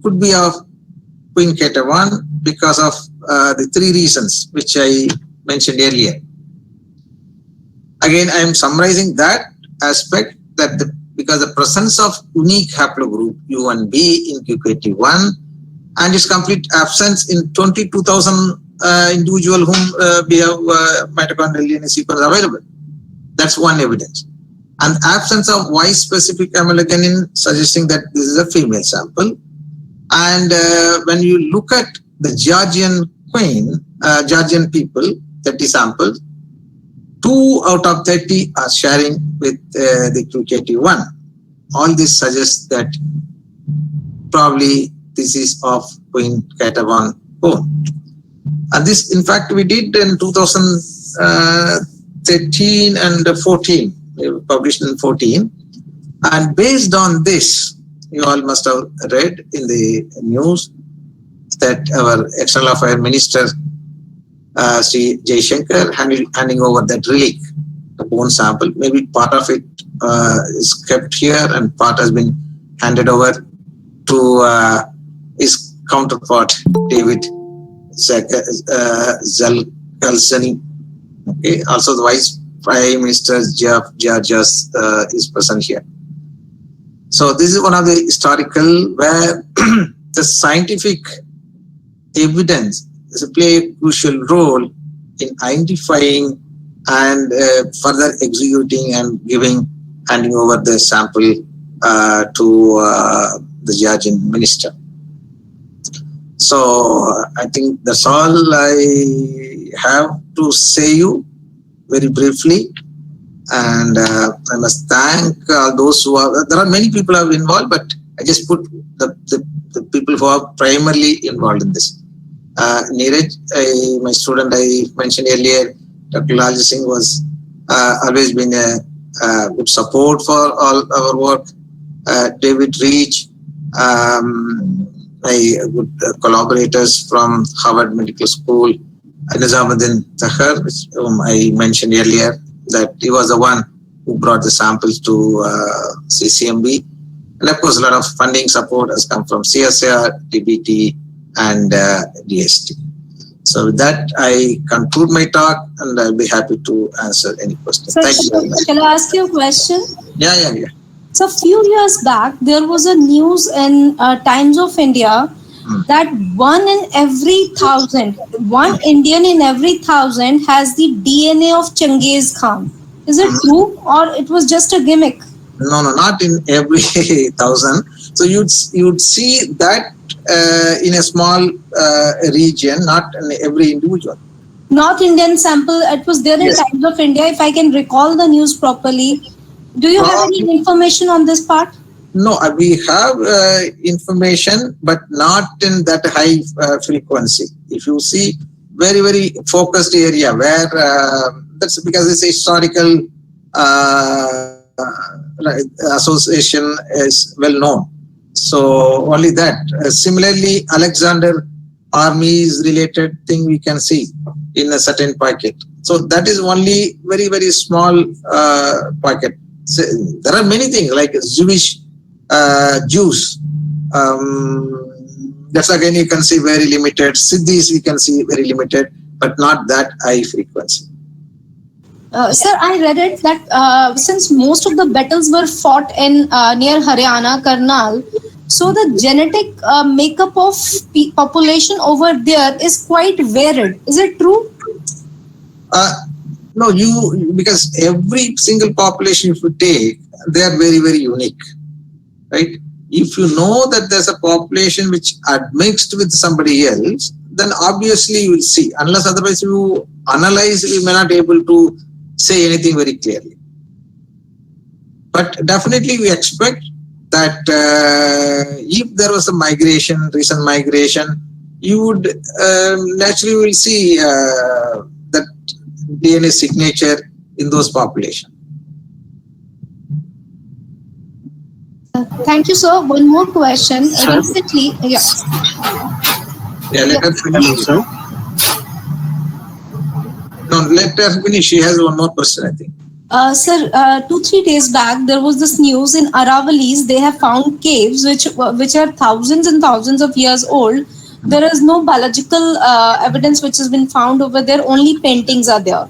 could be of Queen Ketevan because of the 3 reasons which I mentioned earlier. Again, I am summarizing that aspect, that because the presence of unique haplogroup U1B in QKT1 and its complete absence in 22,000 individual whom we have mitochondrial DNA sequence available. That's one evidence. And absence of Y-specific amylogenin suggesting that this is a female sample. And when you look at the Georgian queen, Georgian people, 30 samples, 2 out of 30 are sharing with the QKT1. All this suggests that probably this is of Queen Ketevan bone. And this, in fact, we did in 2013 and 14. We published in 14. And based on this, you all must have read in the news that our External Affairs Minister, Sri Jaishankar, handing over that relic, the bone sample. Maybe part of it is kept here and part has been handed over to his counterpart, David Zalkalsani. Okay. Also, the Vice Prime Minister Georgia is present here. So this is one of the historical where the scientific evidence play a crucial role in identifying and further executing and handing over the sample to the Georgian minister. So I think that's all I have to say you very briefly. And I must thank those who are, there are many people who are involved, but I just put the people who are primarily involved in this. Neeraj, my student I mentioned earlier, Dr. Lalji Singh was always been a good support for all our work. David Reach, my good collaborators from Harvard Medical School, Nizamuddin Zahar, whom I mentioned earlier, that he was the one who brought the samples to CCMB. And of course, a lot of funding support has come from CSR, DBT, and DST. So with that, I conclude my talk, and I'll be happy to answer any questions. Sir, Thank you very much. shall I ask you a question? Yeah. So a few years back, there was a news in Times of India that one Indian in every 1,000 has the DNA of Genghis Khan. Is it true, or it was just a gimmick? No, not in every 1,000. So you'd see that in a small region, not in every individual. North Indian sample, it was there in Yes. Times of India, if I can recall the news properly. Do you have any information on this part? No, we have information, but not in that high frequency. If you see very, very focused area where that's because it's a historical association is well known. So only that. Similarly, Alexander armies related thing we can see in a certain packet. So that is only very, very small packet. So there are many things like Jewish Jews. That's again you can see very limited. Siddhis we can see very limited, but not that high frequency. Sir, I read it that since most of the battles were fought in near Haryana, Karnal, so the genetic makeup of population over there is quite varied. Is it true? No, because every single population if you take, they are very, very unique, right? If you know that there's a population which admixed with somebody else, then obviously you will see. Unless otherwise you analyze, we may not be able to say anything very clearly. But definitely we expect that if there was a migration, recent migration, you would naturally will see that DNA signature in those populations. Thank you, sir. One more question. Sir? Recently, Yeah, let her finish. Sir? No, let her finish. She has one more question, I think. Sir, 2-3 days back, there was this news in Aravalis. They have found caves which are thousands and thousands of years old. There is no biological evidence which has been found over there. Only paintings are there.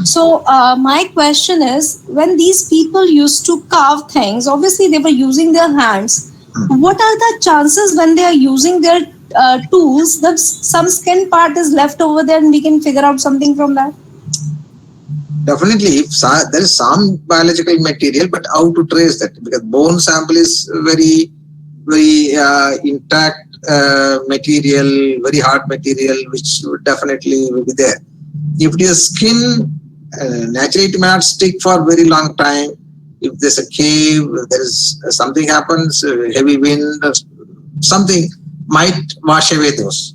So my question is, when these people used to carve things, obviously they were using their hands. What are the chances when they are using their tools that some skin part is left over there and we can figure out something from that? Definitely, if there is some biological material, but how to trace that? Because bone sample is very, very intact material, very hard material, which definitely will be there. If it is skin, naturally it may not stick for a very long time. If there's a cave, there is something happens, heavy wind, something might wash away those.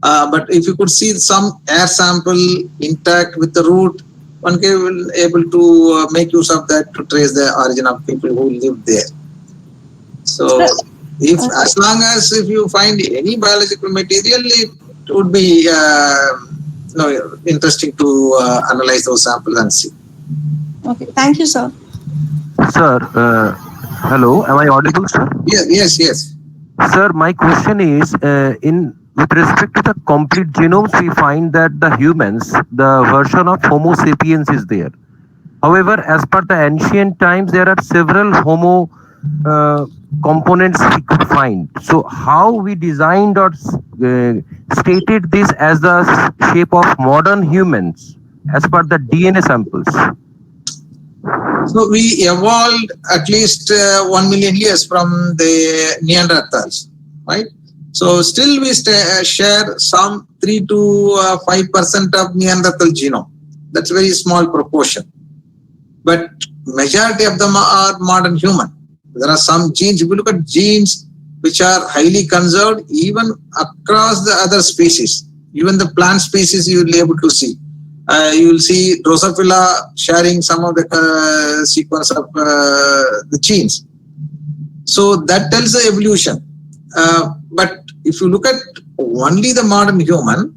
But if you could see some air sample intact with the root, one can be able to make use of that to trace the origin of people who live there. So, as long as if you find any biological material, it would be interesting to analyze those samples and see. Okay, thank you, sir. Sir, hello, am I audible, sir? Yes. Sir, my question is, with respect to the complete genomes, we find that the humans, the version of Homo sapiens is there. However, as per the ancient times, there are several Homo components we could find. So how we designed or stated this as the shape of modern humans as per the DNA samples? So we evolved at least 1 million years from the Neanderthals, right? So still we share some 3 to 5% of Neanderthal genome. That's a very small proportion. but majority of them are modern human. There are some genes, if you look at genes which are highly conserved even across the other species, even the plant species you will be able to see. You will see Drosophila sharing some of the sequence of the genes. So that tells the evolution. But if you look at only the modern human,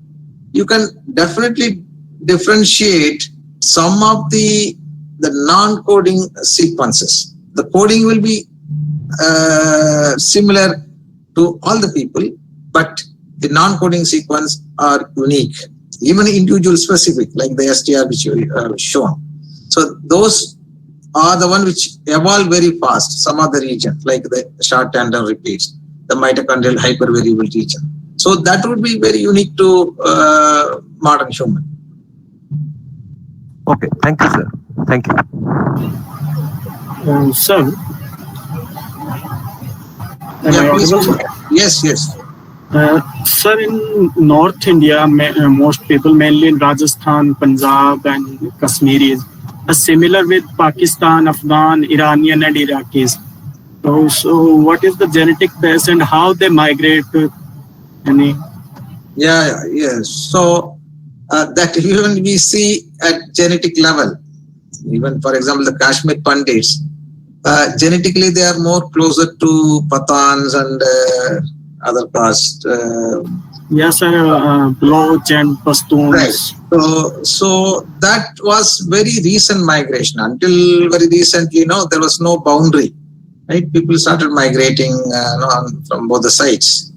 you can definitely differentiate some of the non-coding sequences. The coding will be similar to all the people, but the non-coding sequence are unique, even individual specific, like the STR which you have shown. So those are the one which evolve very fast. Some other region, like the short tandem repeats, the mitochondrial hypervariable region. So that would be very unique to modern human. Okay, thank you, sir. Thank you. Sir, Yeah, please. Yes. Sir, in North India, most people, mainly in Rajasthan, Punjab, and Kashmiris, are similar with Pakistan, Afghan, Iranian, and Iraqis. So what is the genetic base and how they migrate? Yes. So that even we see at genetic level, even for example, the Kashmir Pandits, genetically they are more closer to Pathans and other caste. Yes, sir, Baloch and Pashtuns. Right. So that was very recent migration. Until very recently, there was no boundary. Right? People started migrating from both the sides.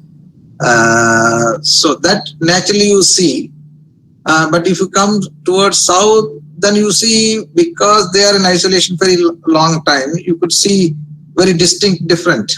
So that naturally you see. But if you come towards south, then you see, because they are in isolation very long time, you could see very distinct different.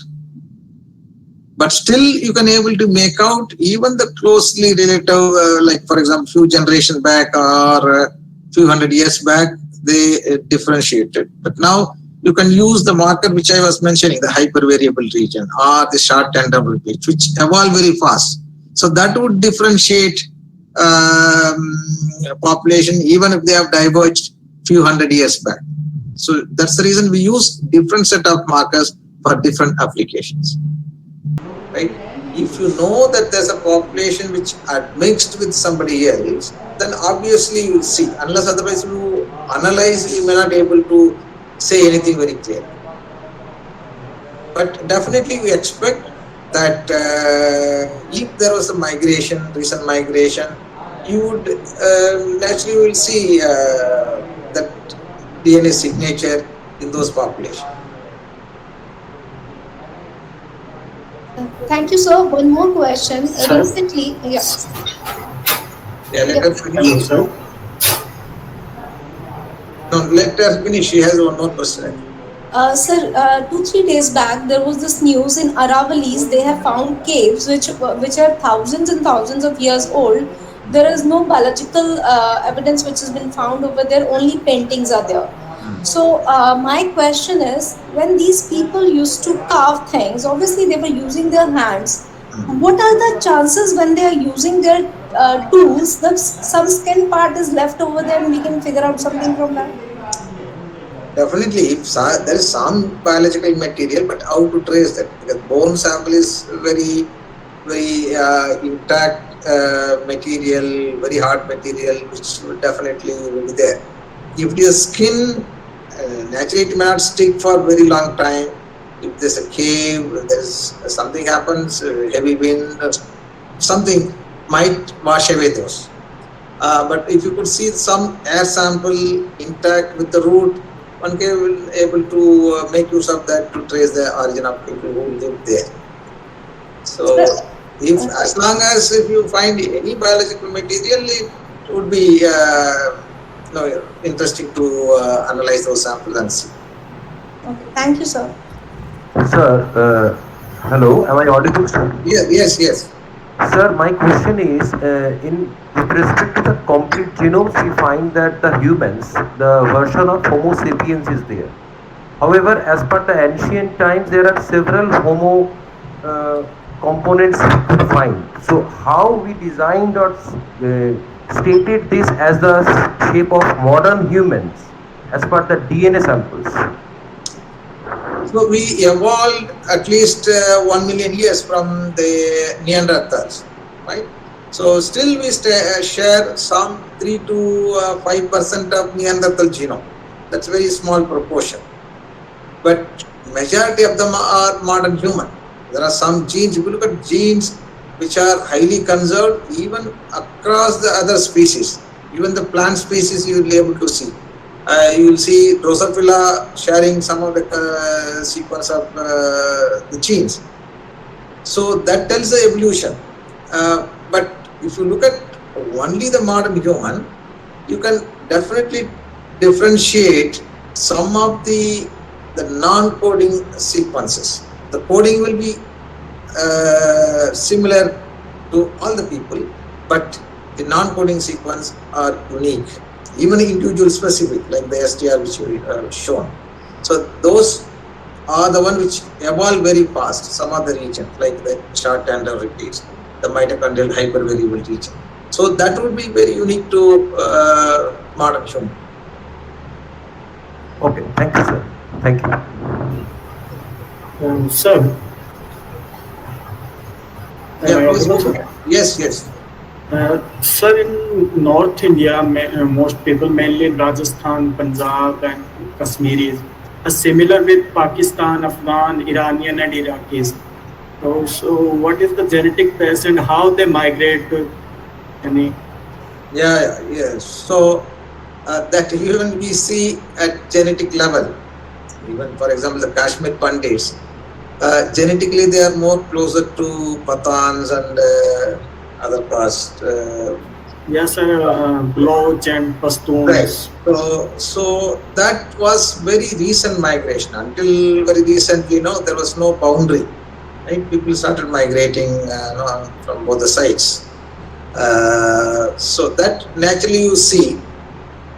But still you can able to make out even the closely relative, like for example, few generations back or few hundred years back, they differentiated. But now you can use the marker which I was mentioning, the hypervariable region or the short tandem repeat, which evolve very fast. So that would differentiate population even if they have diverged few hundred years back. So that's the reason we use different set of markers for different applications. Right? If you know that there's a population which are mixed with somebody else, then obviously you will see. Unless otherwise you analyze, you may not be able to say anything very clear. But definitely we expect that if there was a migration, recent migration, you would naturally will see that DNA signature in those populations. Thank you, sir. One more question. Recently, Let her finish. No, let her finish. She has one more question. Sir, 2-3 days back, there was this news in Aravalis. They have found caves which are thousands and thousands of years old. There is no biological evidence which has been found over there. Only paintings are there. So my question is, when these people used to carve things, obviously they were using their hands. What are the chances when they are using their tools that some skin part is left over there and we can figure out something from that? Definitely, if there is some biological material, but how to trace that? Because bone sample is very, very intact material, very hard material, which definitely will be there. If it is skin, naturally it may not stick for a very long time. If there's a cave, there's something happens, heavy wind, something might wash away those. But if you could see some air sample intact with the root, one can will able to make use of that to trace the origin of people who live there. So, as long as if you find any biological material, it would be interesting to analyze those samples and see. Okay, thank you, sir. Sir, hello, am I audible, sir? Yes. Sir, my question is, with respect to the complete genomes, we find that the humans, the version of Homo sapiens is there. However, as per the ancient times, there are several Homo components we could find. So, how we designed or stated this as the shape of modern humans? as per the DNA samples? So we evolved at least 1 million years from the Neanderthals, right? So still we share some 3 to 5% of Neanderthal genome. That's very small proportion. But majority of them are modern human. There are some genes, if you look at genes which are highly conserved even across the other species, even the plant species you will be able to see. You will see Drosophila sharing some of the sequence of the genes. So that tells the evolution. But if you look at only the modern human, you can definitely differentiate some of the non-coding sequences. The coding will be similar to all the people, but the non-coding sequence are unique, even individual specific, like the STR which you have shown. So those are the ones which evolve very fast. Some other region, like the short tandem repeats, the mitochondrial hypervariable region. So that would be very unique to modern human. Okay, thank you, sir. Thank you. Sir, Yeah, please. Yes, yes. sir, in North India, most people, mainly in Rajasthan, Punjab, and Kashmiris, are similar with Pakistan, Afghan, Iranian, and Iraqis. So what is the genetic base and how they migrate to any? Yes. So that even we see at genetic level, even for example the Kashmir Pandits, genetically they are more closer to Pathans and other castes. Yes, sir, Baloch and Pashtuns. Right. So that was very recent migration. Until very recently, there was no boundary. Right? People started migrating from both the sides. So that naturally you see.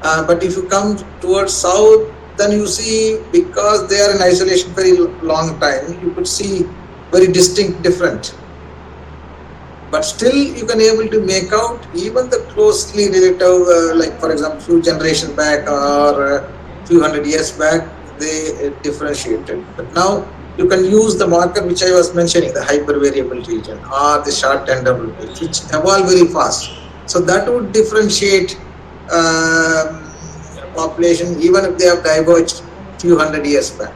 But if you come towards south, then you see, because they are in isolation very long time, you could see very distinct different. But still you can able to make out even the closely relative, like for example few generations back or few hundred years back, they differentiated. But now you can use the marker which I was mentioning, the hypervariable region or the short tandem repeats, which evolve very fast. So that would differentiate population even if they have diverged few hundred years back.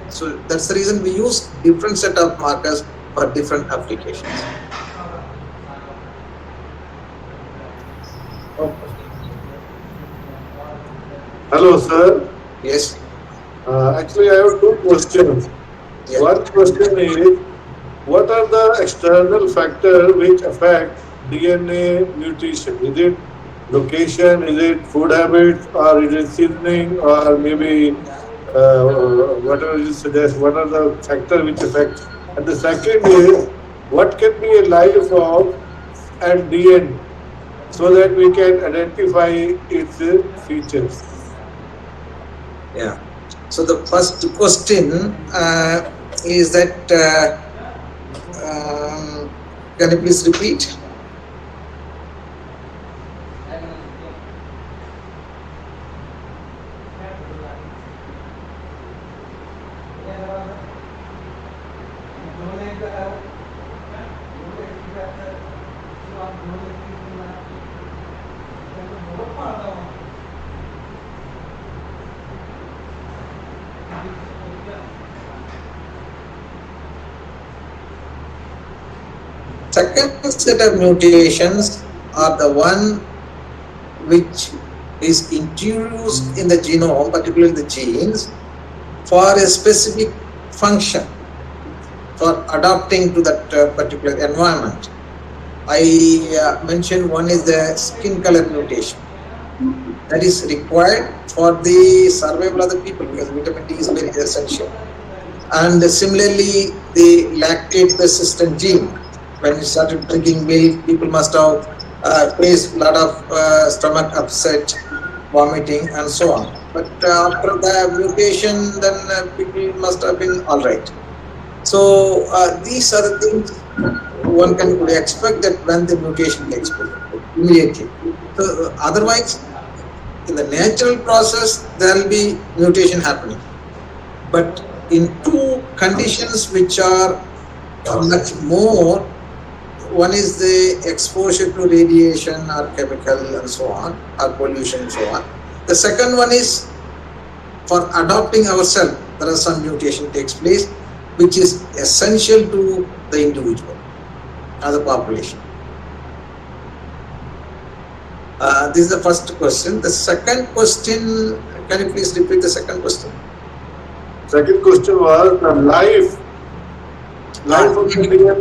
So that's the reason we use different set of markers for different applications. Hello, sir. Yes. Actually, I have two questions. Yeah. One question is, what are the external factors which affect DNA mutation? Is it location, is it food habits, or is it seasoning, or maybe whatever you suggest? What are the factors which affect? And the second is, what can be a life of at the end so that we can identify its features? Yeah. So the first question is that, can you please repeat? Second set of mutations are the one which is introduced in the genome, particularly the genes, for a specific function, for adapting to that particular environment. I mentioned one is the skin color mutation that is required for the survival of the people, because vitamin D is very essential. And similarly, the lactate persistent gene. When you started drinking milk, people must have faced a lot of stomach upset, vomiting, and so on. But after the mutation, then people must have been all right. So these are the things one can expect that when the mutation takes place immediately. So otherwise, in the natural process, there will be mutation happening. But in two conditions which are much more, one is the exposure to radiation or chemical and so on, or pollution and so on. The second one is for adopting ourselves, there is some mutation takes place, which is essential to the individual or the population. This is the first question. The second question, can you please repeat the second question? Second question was the life of the DNA,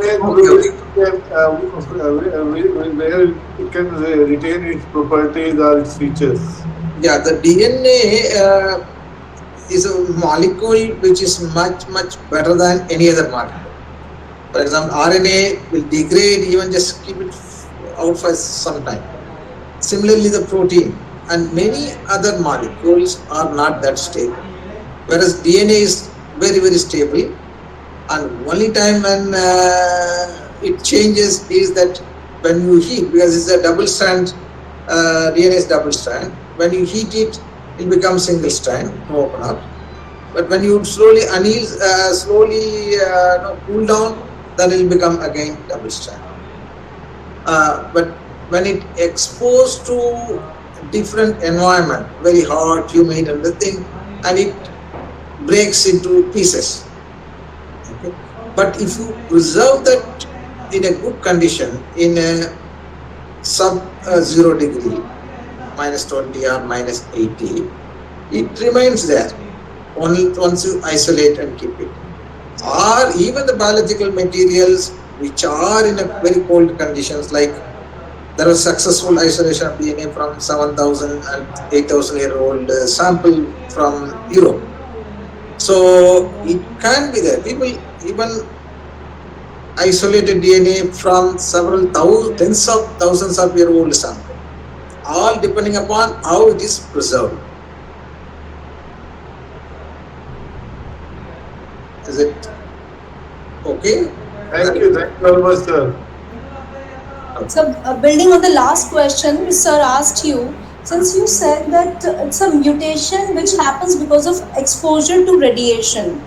where it can retain its properties or its features. Yeah, the DNA is a molecule which is much better than any other molecule. For example, RNA will degrade, even just keep it out for some time. Similarly, the protein and many other molecules are not that stable, whereas DNA is very stable, and only time when it changes is that when you heat, because it's a double strand, DNA is double strand. When you heat it, it becomes single strand, open up. But when you slowly cool down, then it will become again double strand. But when it exposed to different environment, very hot, humid, and the thing, and it breaks into pieces. Okay? But if you preserve that in a good condition, in a sub-0 degree, -20 or -80, it remains there once you isolate and keep it. Or even the biological materials which are in a very cold conditions, like there was successful isolation of DNA from 7,000 and 8,000-year-old sample from Europe. So it can be there. People even isolated DNA from several tens of thousands of year old sample, all depending upon how it is preserved. Is it okay? Thank you very much, sir. So, building on the last question, which sir asked you, since you said that it's a mutation which happens because of exposure to radiation.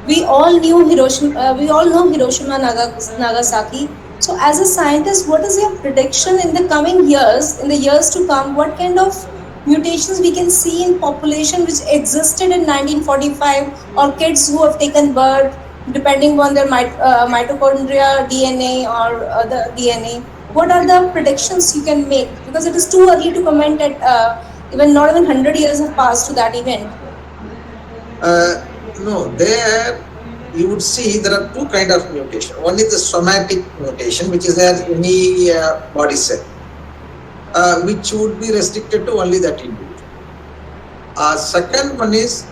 We all know Hiroshima, Nagasaki. So, as a scientist, what is your prediction in the coming years, in the years to come? What kind of mutations we can see in population which existed in 1945, or kids who have taken birth, depending on their mitochondria DNA or other DNA? What are the predictions you can make? Because it is too early to comment at not even 100 years have passed to that event. No, there you would see there are two kind of mutation. One is the somatic mutation, which is there in any body cell, which would be restricted to only that individual. Second one is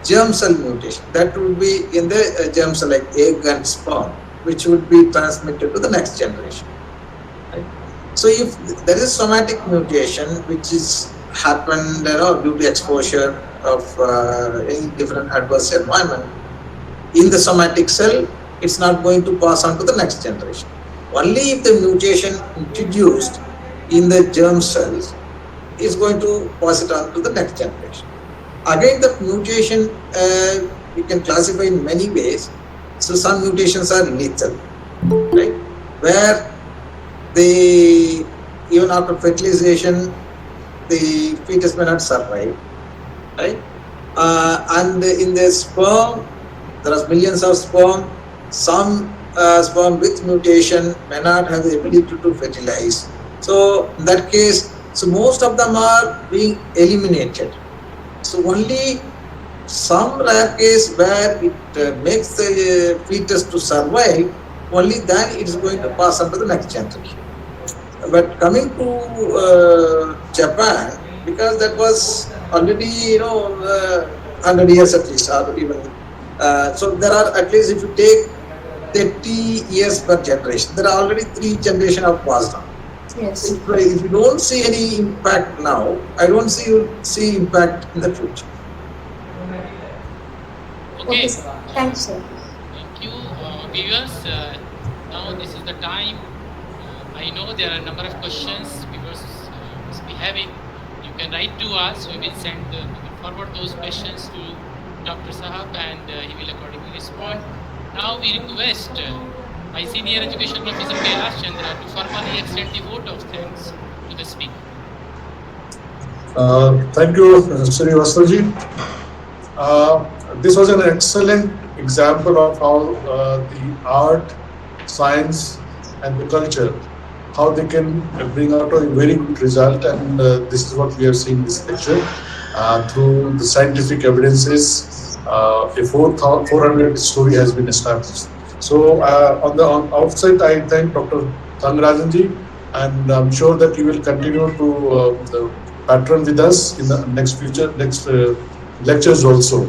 germ cell mutation. That would be in the germ cell, like egg and sperm, which would be transmitted to the next generation. Right? So if there is somatic mutation which is happened due to exposure of any different adverse environment in the somatic cell, it's not going to pass on to the next generation. Only if the mutation introduced in the germ cells is going to pass it on to the next generation. Again, the mutation you can classify in many ways. So some mutations are lethal, right? Where even after fertilization, the fetus may not survive, right? And in the sperm, there are millions of sperm. Some sperm with mutation may not have the ability to fertilize. So in that case, so most of them are being eliminated. So only some rare case where it makes the fetus to survive, only then it is going to pass on to the next generation. But coming to Japan, because that was already 100 years at least, or even so there are, at least if you take 30 years per generation, there are already 3 generations have passed on. Yes. If you don't see any impact now, I don't see impact in the future. Okay, sir. Thank you, sir. Thank you, viewers. Now this is the time. I know there are a number of questions viewers must be having. You can write to us. We will forward those questions to Dr. Sahab, and he will accordingly respond. Now we request my Senior Education Professor Kailash Chandra to formally extend the vote of thanks to the speaker. Thank you, Sri Vastaji. This was an excellent example of how the art, science, and the culture, how they can bring out a very good result, and this is what we have seen in this lecture. Through the scientific evidences, a 400 story has been established. So on the outset, I thank Dr. Thangarajanji, and I'm sure that you will continue to patron with us in the next lectures also.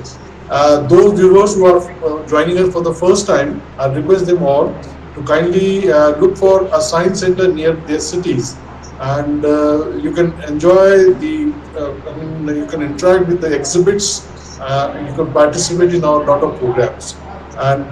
Those viewers who are joining us for the first time, I request them all to kindly look for a science center near their cities, and you can enjoy the, you can interact with the exhibits, you can participate in our lot of programs, and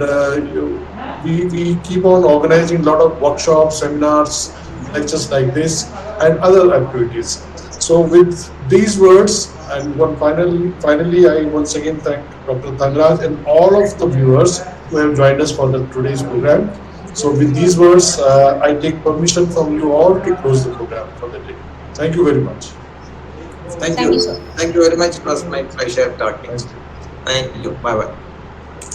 we keep on organizing a lot of workshops, seminars, lectures like this, and other activities. So with these words, and finally, I once again thank Dr. Thangaraj and all of the viewers who have joined us for today's program. So with these words, I take permission from you all to close the program for the day. Thank you very much. Thank you. Thank you very much. It was my pleasure talking. Thank you. Bye-bye.